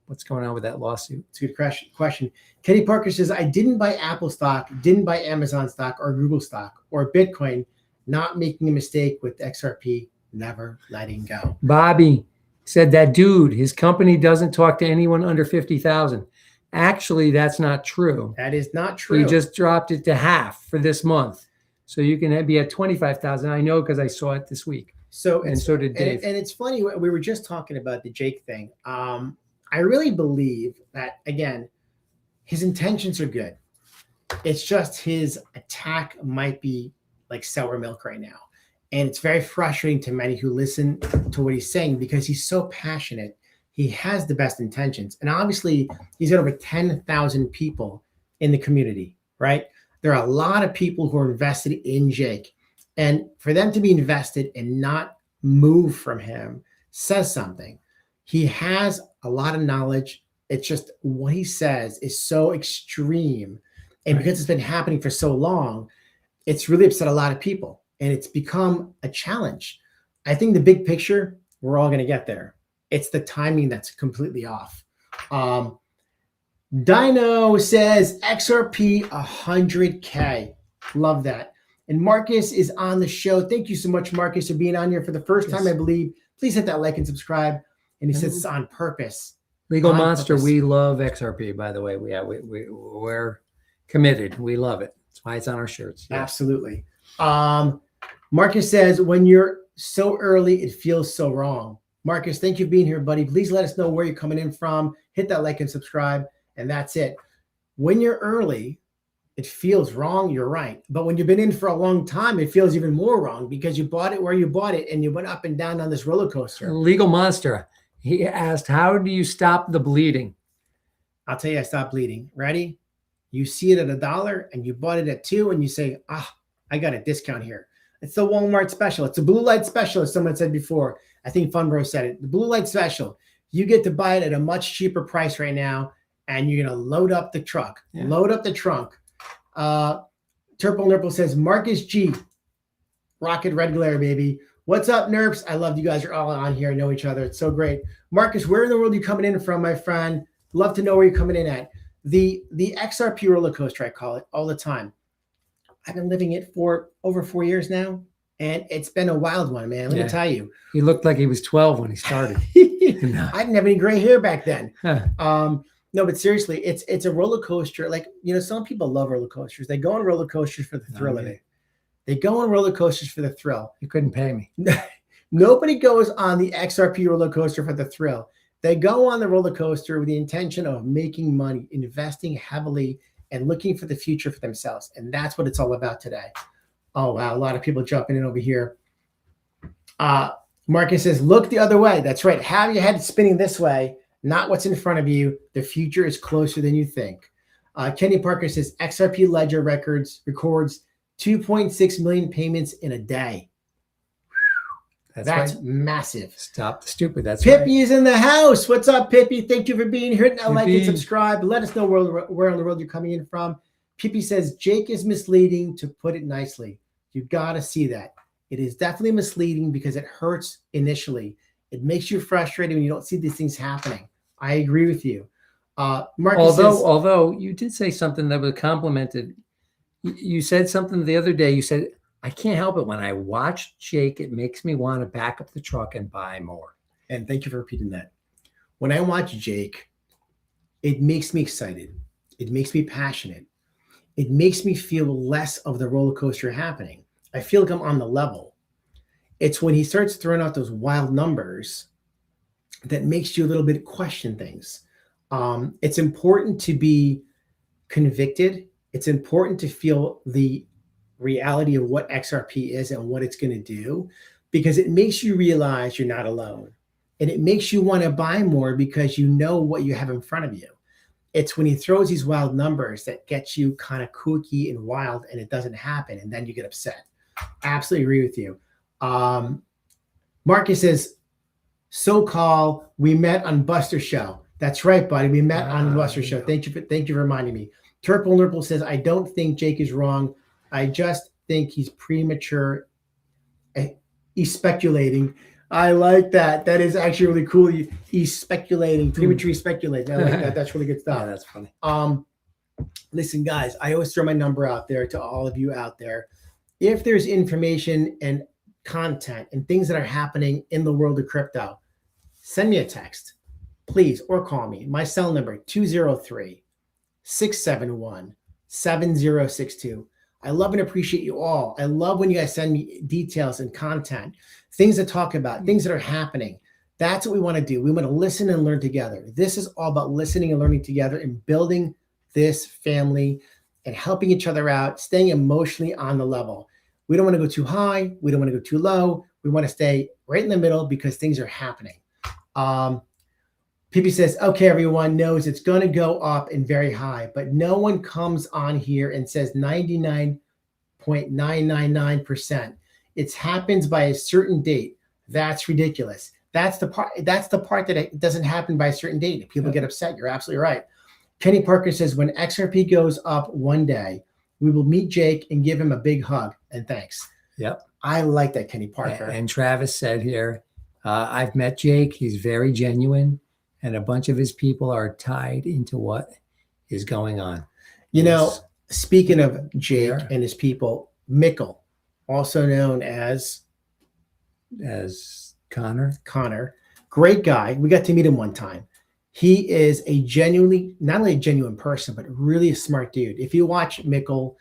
what's going on with that lawsuit. It's a good question. Kenny Parker says, I didn't buy Apple stock, didn't buy Amazon stock or Google stock or Bitcoin, not making a mistake with XRP, never letting go. Bobby said that dude, his company doesn't talk to anyone under 50,000. Actually, that's not true. That is not true. He just dropped it to half for this month. So you can be at 25,000. I know because I saw it this week. So did Dave. And it's funny, we were just talking about the Jake thing. I really believe that, again, his intentions are good. It's just his attack might be like sour milk right now. And it's very frustrating to many who listen to what he's saying because he's so passionate. He has the best intentions. And obviously, he's got over 10,000 people in the community, right? There are a lot of people who are invested in Jake. And for them to be invested and not move from him says something. He has a lot of knowledge. It's just what he says is so extreme. And because it's been happening for so long, it's really upset a lot of people. And it's become a challenge. I think the big picture, we're all going to get there. It's the timing that's completely off. Dino says XRP 100K. Love that. And Marcus is on the show. Thank you so much, Marcus, for being on here for the first time, I believe. Please hit that like and subscribe. And he says it's on purpose. Legal Monster, we love XRP, by the way. We're committed. We love it. That's why it's on our shirts. Yeah. Absolutely. Marcus says, when you're so early, it feels so wrong. Marcus, thank you for being here, buddy. Please let us know where you're coming in from. Hit that like and subscribe. And that's it. When you're early, it feels wrong. You're right. But when you've been in for a long time, it feels even more wrong because you bought it where you bought it and you went up and down on this roller coaster. Legal Monster, he asked, how do you stop the bleeding? I'll tell you, I stopped bleeding. Ready? You see it at $1 and you bought it at $2 and you say, I got a discount here. It's the Walmart special. It's a blue light special, as someone said before. I think Funbro said it. The blue light special. You get to buy it at a much cheaper price right now, and you're going to load up the truck. Yeah. Load up the trunk. Turple Nurple says, Marcus G. Rocket Red Glare, baby. What's up, Nerps? I love you guys are all on here. Know each other. It's so great. Marcus, where in the world are you coming in from, my friend? Love to know where you're coming in at. The XRP roller coaster, I call it all the time. I've been living it for over 4 years now, and it's been a wild one, man. Let me tell you. He looked like he was 12 when he started. No. I didn't have any gray hair back then. No, but seriously, it's a roller coaster. Like, some people love roller coasters. They go on roller coasters for the thrill of it. They go on roller coasters for the thrill. You couldn't pay me. Nobody goes on the XRP roller coaster for the thrill. They go on the roller coaster with the intention of making money, investing heavily, and looking for the future for themselves. And that's what it's all about today. Oh, wow. A lot of people jumping in over here. Marcus says, look the other way. That's right. Have your head spinning this way, not what's in front of you. The future is closer than you think. Kenny Parker says, XRP Ledger records 2.6 million payments in a day. That's right. Massive. Stop the stupid. That's Pippi is in the house. What's up, Pippi? Thank you for being here. Hit that like and subscribe. Let us know where in the world you're coming in from. Pippi says, Jake is misleading, to put it nicely. You got to see that. It is definitely misleading because it hurts initially. It makes you frustrated when you don't see these things happening. I agree with you. Marcus although you did say something that was complimented. You said something the other day. You said, I can't help it. When I watch Jake, it makes me want to back up the truck and buy more. And thank you for repeating that. When I watch Jake, it makes me excited. It makes me passionate. It makes me feel less of the roller coaster happening. I feel like I'm on the level. It's when he starts throwing out those wild numbers that makes you a little bit question things. It's important to be convicted. It's important to feel the reality of what XRP is and what it's going to do, because it makes you realize you're not alone. And it makes you want to buy more because you know what you have in front of you. It's when he throws these wild numbers that gets you kind of kooky and wild, and it doesn't happen, and then you get upset. Absolutely agree with you. Marcus says, so-called, we met on Buster Show. That's right, buddy. We met on Buster Show. Thank you for reminding me. Turple Nurple says, I don't think Jake is wrong. I just think he's premature. He's speculating. I like that. That is actually really cool. He's speculating, premature speculating. I like that. That's really good stuff. Yeah, that's funny. Listen, guys, I always throw my number out there to all of you out there. If there's information and content and things that are happening in the world of crypto, send me a text, please, or call me. My cell number, 203-671-7062. I love and appreciate you all. I love when you guys send me details and content, things to talk about, things that are happening. That's what we want to do. We want to listen and learn together. This is all about listening and learning together and building this family and helping each other out, staying emotionally on the level. We don't want to go too high. We don't want to go too low. We want to stay right in the middle because things are happening. Pippi says, okay, everyone knows it's going to go up and very high, but no one comes on here and says 99.999%. It happens by a certain date. That's ridiculous. That's the part that it doesn't happen by a certain date. People get upset. You're absolutely right. Kenny Parker says, when XRP goes up one day, we will meet Jake and give him a big hug and thanks. Yep. I like that, Kenny Parker. And Travis said here, I've met Jake. He's very genuine. And a bunch of his people are tied into what is going on. You know, speaking of Jake and his people, Mikkel, also known as Connor, great guy. We got to meet him one time. He is a not only a genuine person, but really a smart dude. If you watch Mikkel,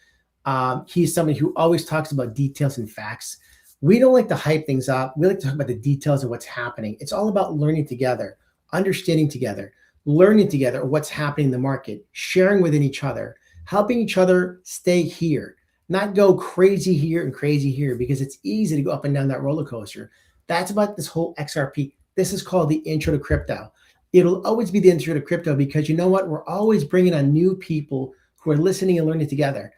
he's somebody who always talks about details and facts. We don't like to hype things up. We like to talk about the details of what's happening. It's all about learning together, understanding together, learning together what's happening in the market, sharing within each other, helping each other stay here, not go crazy here and crazy here, because it's easy to go up and down that roller coaster. That's about this whole XRP. This is called the intro to crypto. It'll always be the intro to crypto because you know what? We're always bringing on new people who are listening and learning together.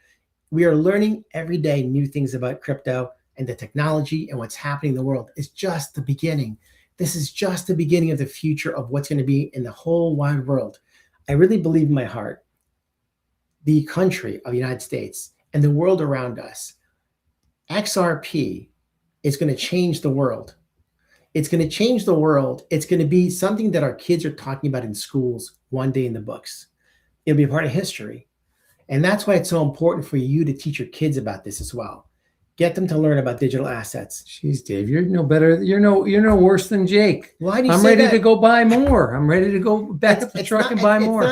We are learning every day new things about crypto and the technology and what's happening in the world. It's just the beginning. This is just the beginning of the future of what's going to be in the whole wide world. I really believe in my heart, the country of the United States and the world around us, XRP is going to change the world. It's going to change the world. It's going to be something that our kids are talking about in schools one day in the books. It'll be a part of history. And that's why it's so important for you to teach your kids about this as well. Get them to learn about digital assets. Jeez, Dave, you're no better. You're no worse than Jake. Why do you I'm say ready that? to go buy more. I'm ready to go back up the truck and buy more.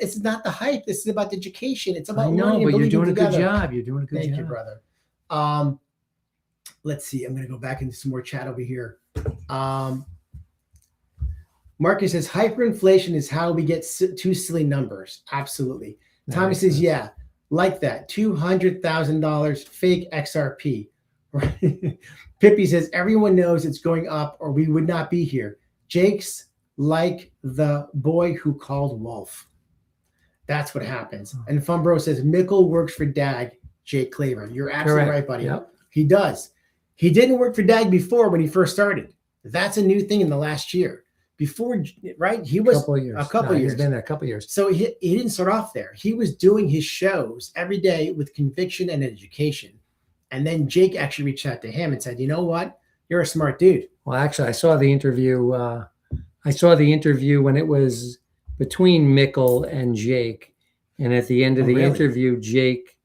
It's not the hype. This is about education. It's about I know, learning but and you're doing believing a good together. job. You're doing a good job. Thank you, brother. Let's see. I'm going to go back into some more chat over here. Marcus says hyperinflation is how we get two silly numbers. Absolutely. Tommy says, yeah, like that. $200,000 fake XRP. Pippi says, everyone knows it's going up or we would not be here. Jake's like the boy who called Wolf. That's what happens. And Funbro says, Mikkel works for DAG, Jake Claver. You're absolutely right, buddy. Yep. He does. He didn't work for DAG before when he first started. That's a new thing in the last year. Before, right? He was a couple years. He's been there a couple years. So he didn't start off there. He was doing his shows every day with conviction and education. And then Jake actually reached out to him and said, you know what? You're a smart dude. Well, actually, I saw the interview. When it was between Mikkel and Jake. And at the end of the interview, Jake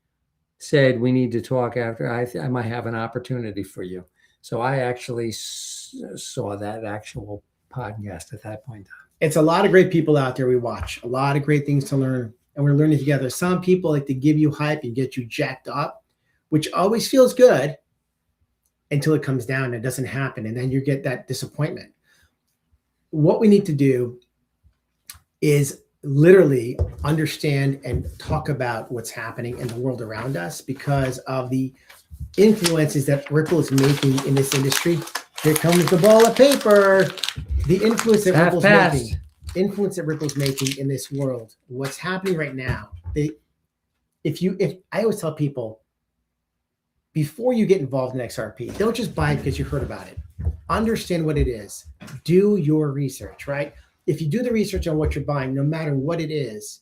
said, we need to talk after. I might have an opportunity for you. So I actually saw that actual podcast at that point in time. It's a lot of great people out there we watch. A lot of great things to learn. And we're learning together. Some people like to give you hype and get you jacked up, which always feels good until it comes down and it doesn't happen. And then you get that disappointment. What we need to do is literally understand and talk about what's happening in the world around us because of the influences that Ripple is making in this industry. Here comes the ball of paper. The influence that Ripple's making in this world, what's happening right now. If I always tell people, before you get involved in XRP, don't just buy it because you heard about it. Understand what it is. Do your research, right? If you do the research on what you're buying, no matter what it is,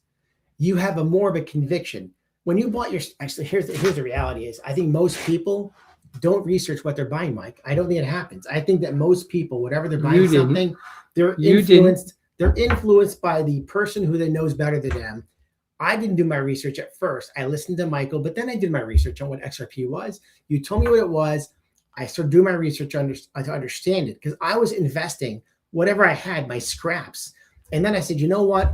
you have more of a conviction. When you bought actually, here's the reality is, I think most people don't research what they're buying, Mike. I don't think it happens. I think that most people, whatever they're You buying didn't. something, they're You influenced. They're influenced by the person who they knows better than them. I didn't do my research at first. I listened to Michael, but then I did my research on what XRP was. You told me what it was. I started doing my research to understand it because I was investing whatever I had, my scraps. And then I said, you know what?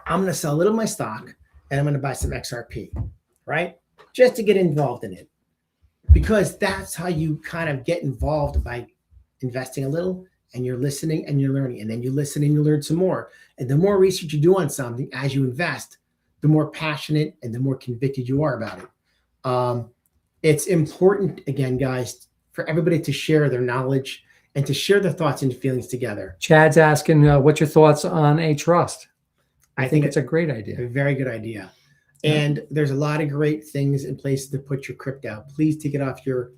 I'm going to sell a little of my stock and I'm going to buy some XRP, right? Just to get involved in it. Because that's how you kind of get involved by investing a little and you're listening and you're learning. And then you listen and you learn some more. And the more research you do on something as you invest, the more passionate and the more convicted you are about it. It's important, again, guys, for everybody to share their knowledge and to share their thoughts and feelings together. Chad's asking, what's your thoughts on a trust? I think it's a great idea. A very good idea. And there's a lot of great things in place to put your crypto. Please take it off your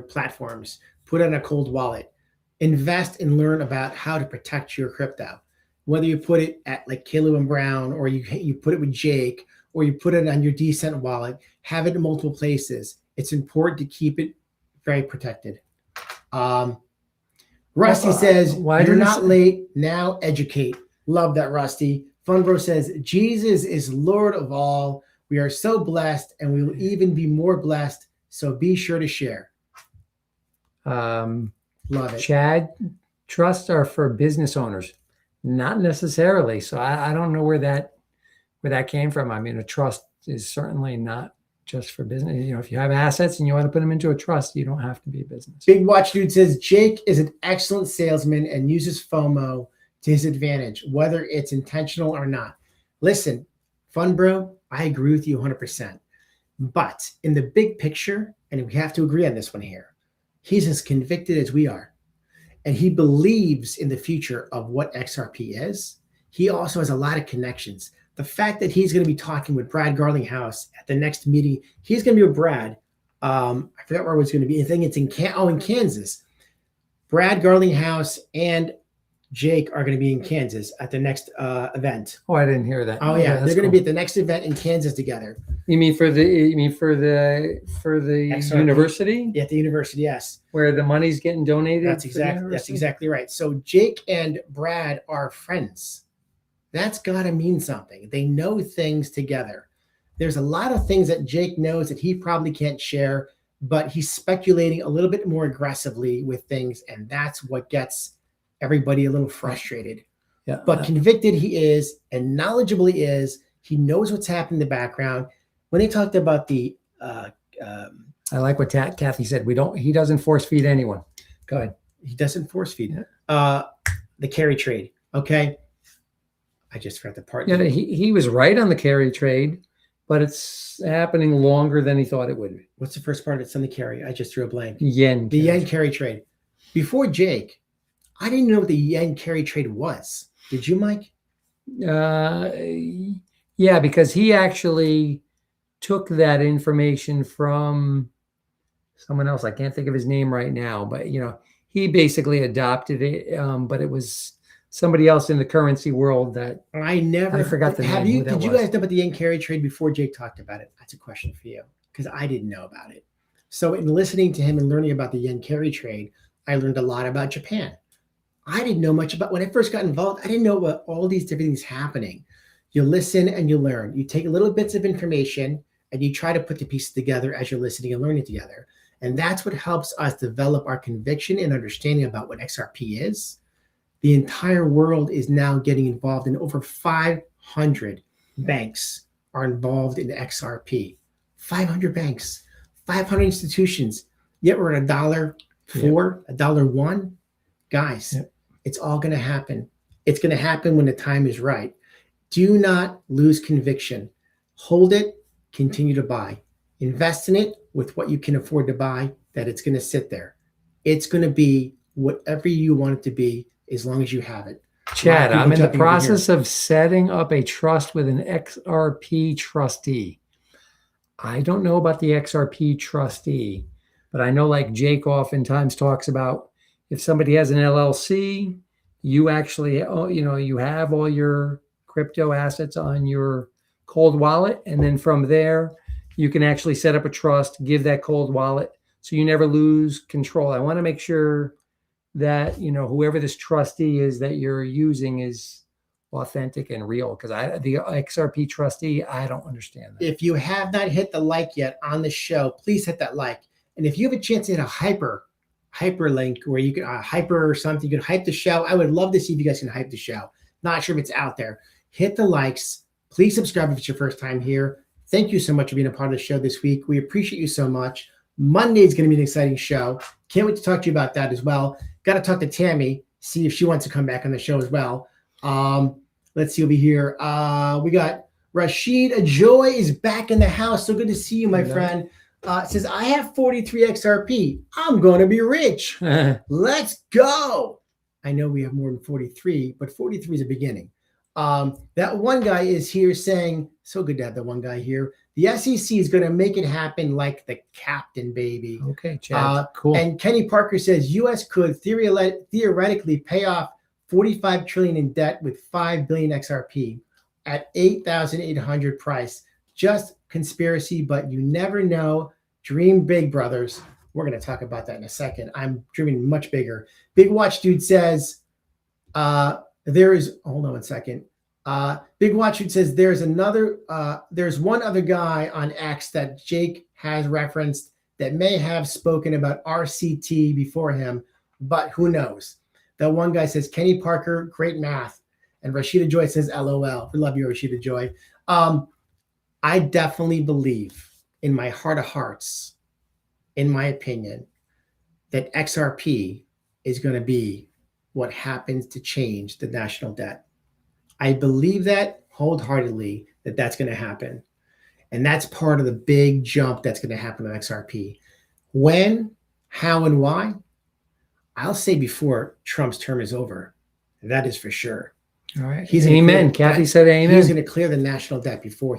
platforms. Put it on a cold wallet. Invest and learn about how to protect your crypto. Whether you put it at like Caleb and Brown, or you put it with Jake, or you put it on your Decent wallet, have it in multiple places. It's important to keep it very protected. Rusty says, you're not late, now educate. Love that, Rusty. Funbro says, Jesus is Lord of all. We are so blessed, and we will even be more blessed. So be sure to share. Love it. Chad, trusts are for business owners, not necessarily. So I don't know where that came from. I mean, a trust is certainly not just for business. You know, if you have assets and you want to put them into a trust, you don't have to be a business. Big Watch Dude says, Jake is an excellent salesman and uses FOMO to his advantage, whether it's intentional or not. Listen, Fun Bro, I agree with you 100%. But in the big picture, and we have to agree on this one here, he's as convicted as we are. And he believes in the future of what XRP is. He also has a lot of connections. The fact that he's going to be talking with Brad Garlinghouse at the next meeting, he's going to be with Brad. I forgot where it was going to be. I think it's in Kansas. Brad Garlinghouse and Jake are going to be in Kansas at the next event. Oh, I didn't hear that. Oh yeah, they're going to be at the next event in Kansas together. You mean for the XRP. university? Yeah, at the university, yes. Where the money's getting donated. That's exactly right. So Jake and Brad are friends. That's got to mean something. They know things together. There's a lot of things that Jake knows that he probably can't share, but he's speculating a little bit more aggressively with things, and that's what gets everybody a little frustrated. Yeah. But convicted he is, and knowledgeable he is. He knows what's happening in the background. When they talked about the I like what Kathy said. He doesn't force feed anyone. Go ahead. He doesn't force feed. The carry trade. Okay. I just forgot the part. Yeah, he was right on the carry trade, but it's happening longer than he thought it would. What's the first part? It's on the carry. I just threw a blank. Yen. The yen carry trade. Before Jake, I didn't know what the yen carry trade was. Did you, Mike? Yeah, because he actually took that information from someone else. I can't think of his name right now, but he basically adopted it. But it was somebody else in the currency world that I forgot the name. Did you guys know about the yen carry trade before Jake talked about it? That's a question for you, because I didn't know about it. So in listening to him and learning about the yen carry trade, I learned a lot about Japan. I didn't know much about, when I first got involved, I didn't know about all these different things happening. You listen and you learn. You take little bits of information and you try to put the pieces together as you're listening and learning together. And that's what helps us develop our conviction and understanding about what XRP is. The entire world is now getting involved, in over 500 banks are involved in XRP. 500 banks, 500 institutions, yet we're at $1.04, $1.01. Guys, it's all going to happen. It's going to happen when the time is right. Do not lose conviction. Hold it, continue to buy. Invest in it with what you can afford to buy, that it's going to sit there. It's going to be whatever you want it to be, as long as you have it. Chad, I'm in the process of setting up a trust with an XRP trustee. I don't know about the XRP trustee, but I know, like Jake oftentimes talks about, if somebody has an LLC, you actually, you have all your crypto assets on your cold wallet. And then from there, you can actually set up a trust, give that cold wallet, so you never lose control. I want to make sure that, whoever this trustee is that you're using is authentic and real, because the XRP trustee, I don't understand that. If you have not hit the like yet on the show, please hit that like. And if you have a chance to hit a hyperlink where you can hyper or something, you can hype the show. I would love to see if you guys can hype the show. Not sure if it's out there. Hit the likes. Please subscribe if it's your first time here. Thank you so much for being a part of the show this week. We appreciate you so much. Monday is going to be an exciting show. Can't wait to talk to you about that as well. Got to talk to Tammy, see if she wants to come back on the show as well. Let's see over here. We got Rashid Ajoy is back in the house. So good to see you, my friend. Says, I have 43 XRP. I'm going to be rich. Let's go. I know we have more than 43, but 43 is a beginning. That one guy is here saying, so good to have that one guy here. The SEC is going to make it happen like the captain, baby. Okay, Chad. Cool. And Kenny Parker says, U.S. could theoretically pay off 45 trillion in debt with 5 billion XRP at 8,800 price. Just conspiracy, but you never know. Dream big, brothers. We're going to talk about that in a second. I'm dreaming much bigger. Big Watch Dude says, hold on one second. Big Watch Dude says there's one other guy on X that Jake has referenced that may have spoken about RCT before him, but who knows? That one guy says, Kenny Parker, great math. And Rashida Joy says, LOL. We love you, Rashida Joy. I definitely believe in my heart of hearts, in my opinion, that XRP is going to be what happens to change the national debt. I believe that wholeheartedly that that's going to happen. And that's part of the big jump that's going to happen on XRP. When, how, and why? I'll say before Trump's term is over. That is for sure. All right. Amen. Kathy said amen. He's going to clear the national debt before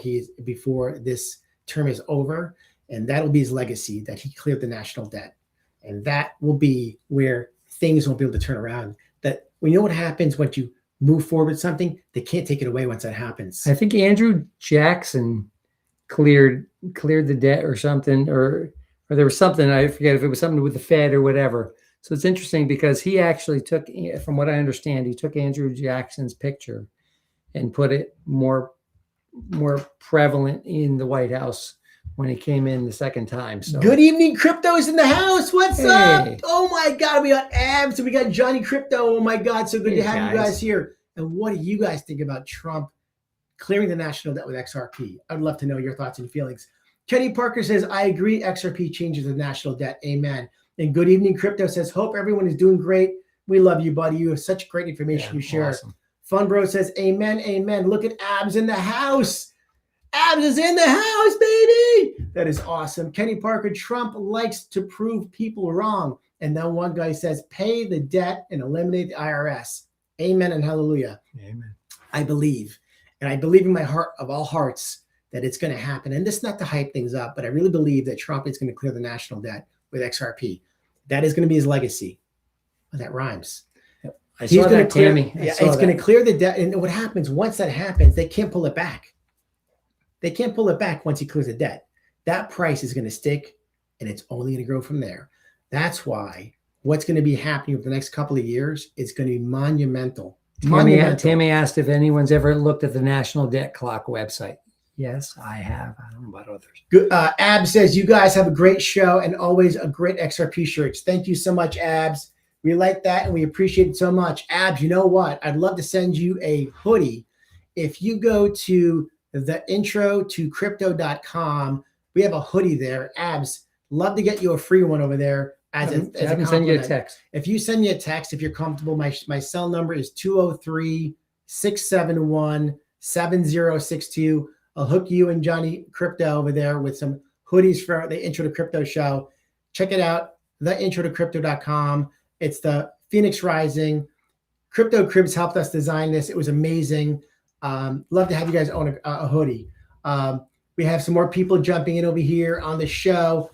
this term is over. And that'll be his legacy, that he cleared the national debt. And that will be where things won't be able to turn around. That we know what happens once you move forward with something, they can't take it away once that happens. I think Andrew Jackson cleared the debt or something, or there was something, I forget if it was something with the Fed or whatever. So it's interesting because he actually took, from what I understand, he took Andrew Jackson's picture and put it more prevalent in the White House when he came in the second time. So good evening, Crypto's in the house. What's up? Oh my God, we got Abs and we got Johnny Crypto. Oh my God, so good to have you guys here. And what do you guys think about Trump clearing the national debt with XRP? I'd love to know your thoughts and feelings. Kenny Parker says, I agree, XRP changes the national debt. Amen. And good evening, Crypto says, hope everyone is doing great. We love you, buddy. You have such great information you share. Awesome. Fun Bro says, amen, amen. Look at Abs in the house. Abs is in the house, baby. That is awesome. Kenny Parker, Trump likes to prove people wrong. And then one guy says, pay the debt and eliminate the IRS. Amen and hallelujah. Amen. I believe, and I believe in my heart of all hearts that it's going to happen. And this is not to hype things up, but I really believe that Trump is going to clear the national debt with XRP. That is going to be his legacy. Oh, that rhymes. He's going to clear. It's going to clear the debt. And what happens once that happens, they can't pull it back. They can't pull it back once he clears the debt. That price is going to stick, and it's only going to grow from there. That's what's going to be happening over the next couple of years is going to be monumental. Tammy asked if anyone's ever looked at the National Debt Clock website. Yes, I have. I don't know about others. Good. Abs says, you guys have a great show and always a great XRP shirts. Thank you so much, Abs. We like that and we appreciate it so much. Abs, you know what? I'd love to send you a hoodie. If you go to the intro to crypto.com, we have a hoodie there. Abs, love to get you a free one over there. I can send you a text. If you send me a text, if you're comfortable, my cell number is 203-671-7062. I'll hook you and Johnny Crypto over there with some hoodies for the Intro to Crypto show. Check it out, theintrotocrypto.com. It's the Phoenix Rising. Crypto Cribs helped us design this. It was amazing. Love to have you guys own a hoodie. We have some more people jumping in over here on the show.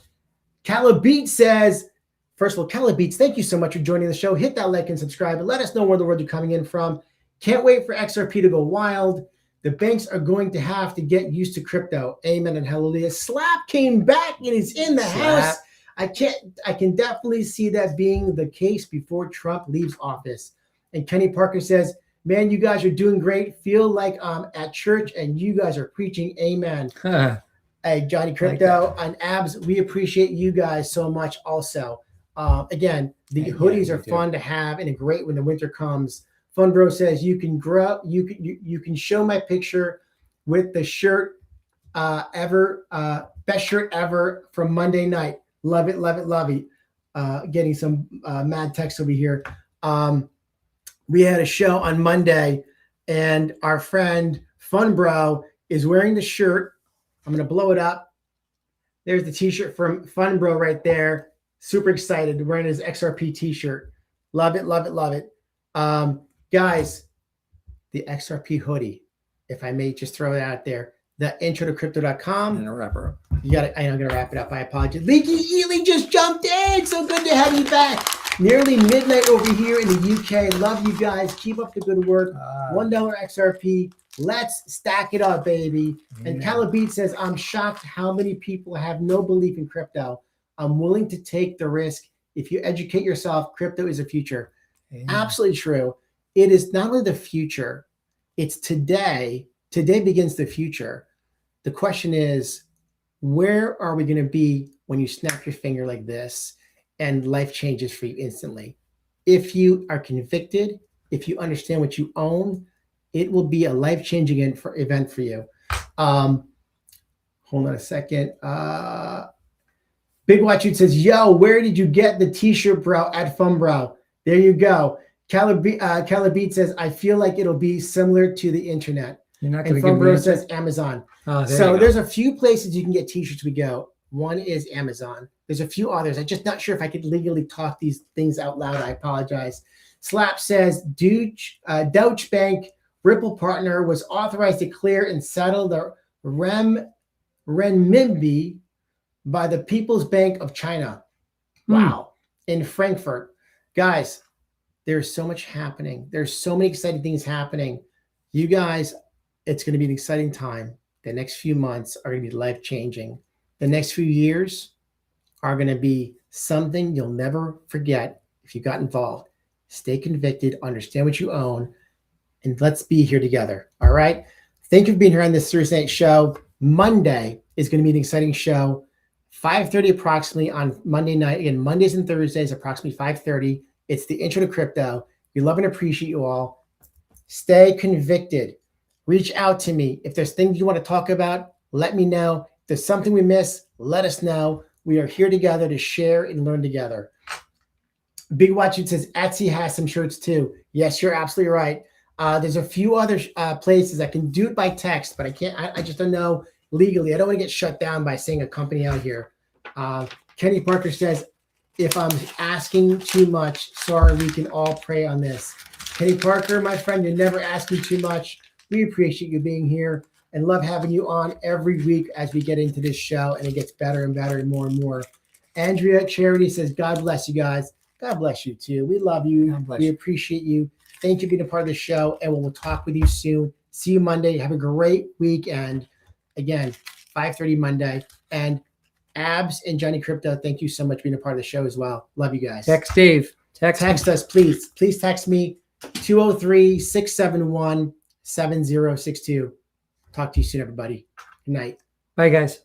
Calabeat says, first of all, Calabeats, thank you so much for joining the show. Hit that like and subscribe and let us know where the world you're coming in from. Can't wait for XRP to go wild. The banks are going to have to get used to crypto. Amen and hallelujah. Slap came back and is in the house. I can definitely see that being the case before Trump leaves office. And Kenny Parker says, man, you guys are doing great. Feel like I'm at church and you guys are preaching. Amen. Hey, Johnny Crypto and Abs, we appreciate you guys so much also. Again, the hoodies are fun to have and great when the winter comes. Fun Bro says you can grow, you can show my picture with the shirt best shirt ever from Monday night. Love it, love it, love it. Getting some mad text over here. We had a show on Monday, and our friend Fun Bro is wearing the shirt. I'm gonna blow it up. There's the t-shirt from Fun Bro right there. Super excited wearing his XRP t-shirt. Love it, love it, love it. Guys, the XRP hoodie, if I may just throw it out there, the intro to crypto.com. And a wrapper up. You got it. I'm going to wrap it up. I apologize. Leaky Ely just jumped in. So good to have you back. Nearly midnight over here in the UK. Love you guys. Keep up the good work. $1 XRP. Let's stack it up, baby. And Calabit says, I'm shocked how many people have no belief in crypto. I'm willing to take the risk. If you educate yourself, crypto is the future. Absolutely true. It is not only the future, it's today. Today begins the future. The question is, where are we going to be when you snap your finger like this and life changes for you instantly? If you are convicted, if you understand what you own, it will be a life-changing event for you. Hold on a second. Big Watch says, yo, where did you get the t-shirt, bro? At Fun Bro. There you go. Calabit says, I feel like it'll be similar to the internet. You're not and Fun Bro says Amazon. So there's a few places you can get t-shirts we go. One is Amazon. There's a few others. I'm just not sure if I could legally talk these things out loud. I apologize. Slap says, Deutsche Bank Ripple partner was authorized to clear and settle the renminbi by the People's Bank of China. Wow. In Frankfurt. Guys, there's so much happening. There's so many exciting things happening. You guys, it's going to be an exciting time. The next few months are going to be life-changing. The next few years are going to be something you'll never forget if you got involved. Stay convicted, understand what you own, and let's be here together. All right? Thank you for being here on this Thursday night show. Monday is going to be an exciting show. 5:30 approximately on Monday night. Again, Mondays and Thursdays, approximately 5:30. It's the intro to crypto. We love and appreciate you all. Stay convicted. Reach out to me. If there's things you want to talk about, let me know. If there's something we miss, let us know. We are here together to share and learn together. Big Watch says Etsy has some shirts too. Yes, you're absolutely right. There's a few other places I can do it by text, but I can't. I just don't know legally. I don't want to get shut down by saying a company out here. Kenny Parker says, if I'm asking too much, sorry, we can all pray on this. Kenny Parker, my friend, you're never asking too much. We appreciate you being here and love having you on every week as we get into this show, and it gets better and better and more. Andrea Charity says, God bless you guys. God bless you too. We love you. We appreciate you. Thank you for being a part of the show, and we'll talk with you soon. See you Monday. Have a great weekend. Again, 5:30 Monday. And Abs and Johnny Crypto, thank you so much for being a part of the show as well. Love you guys. Text Dave. Text us, please. Please text me, 203-671-7062. Talk to you soon, everybody. Good night. Bye, guys.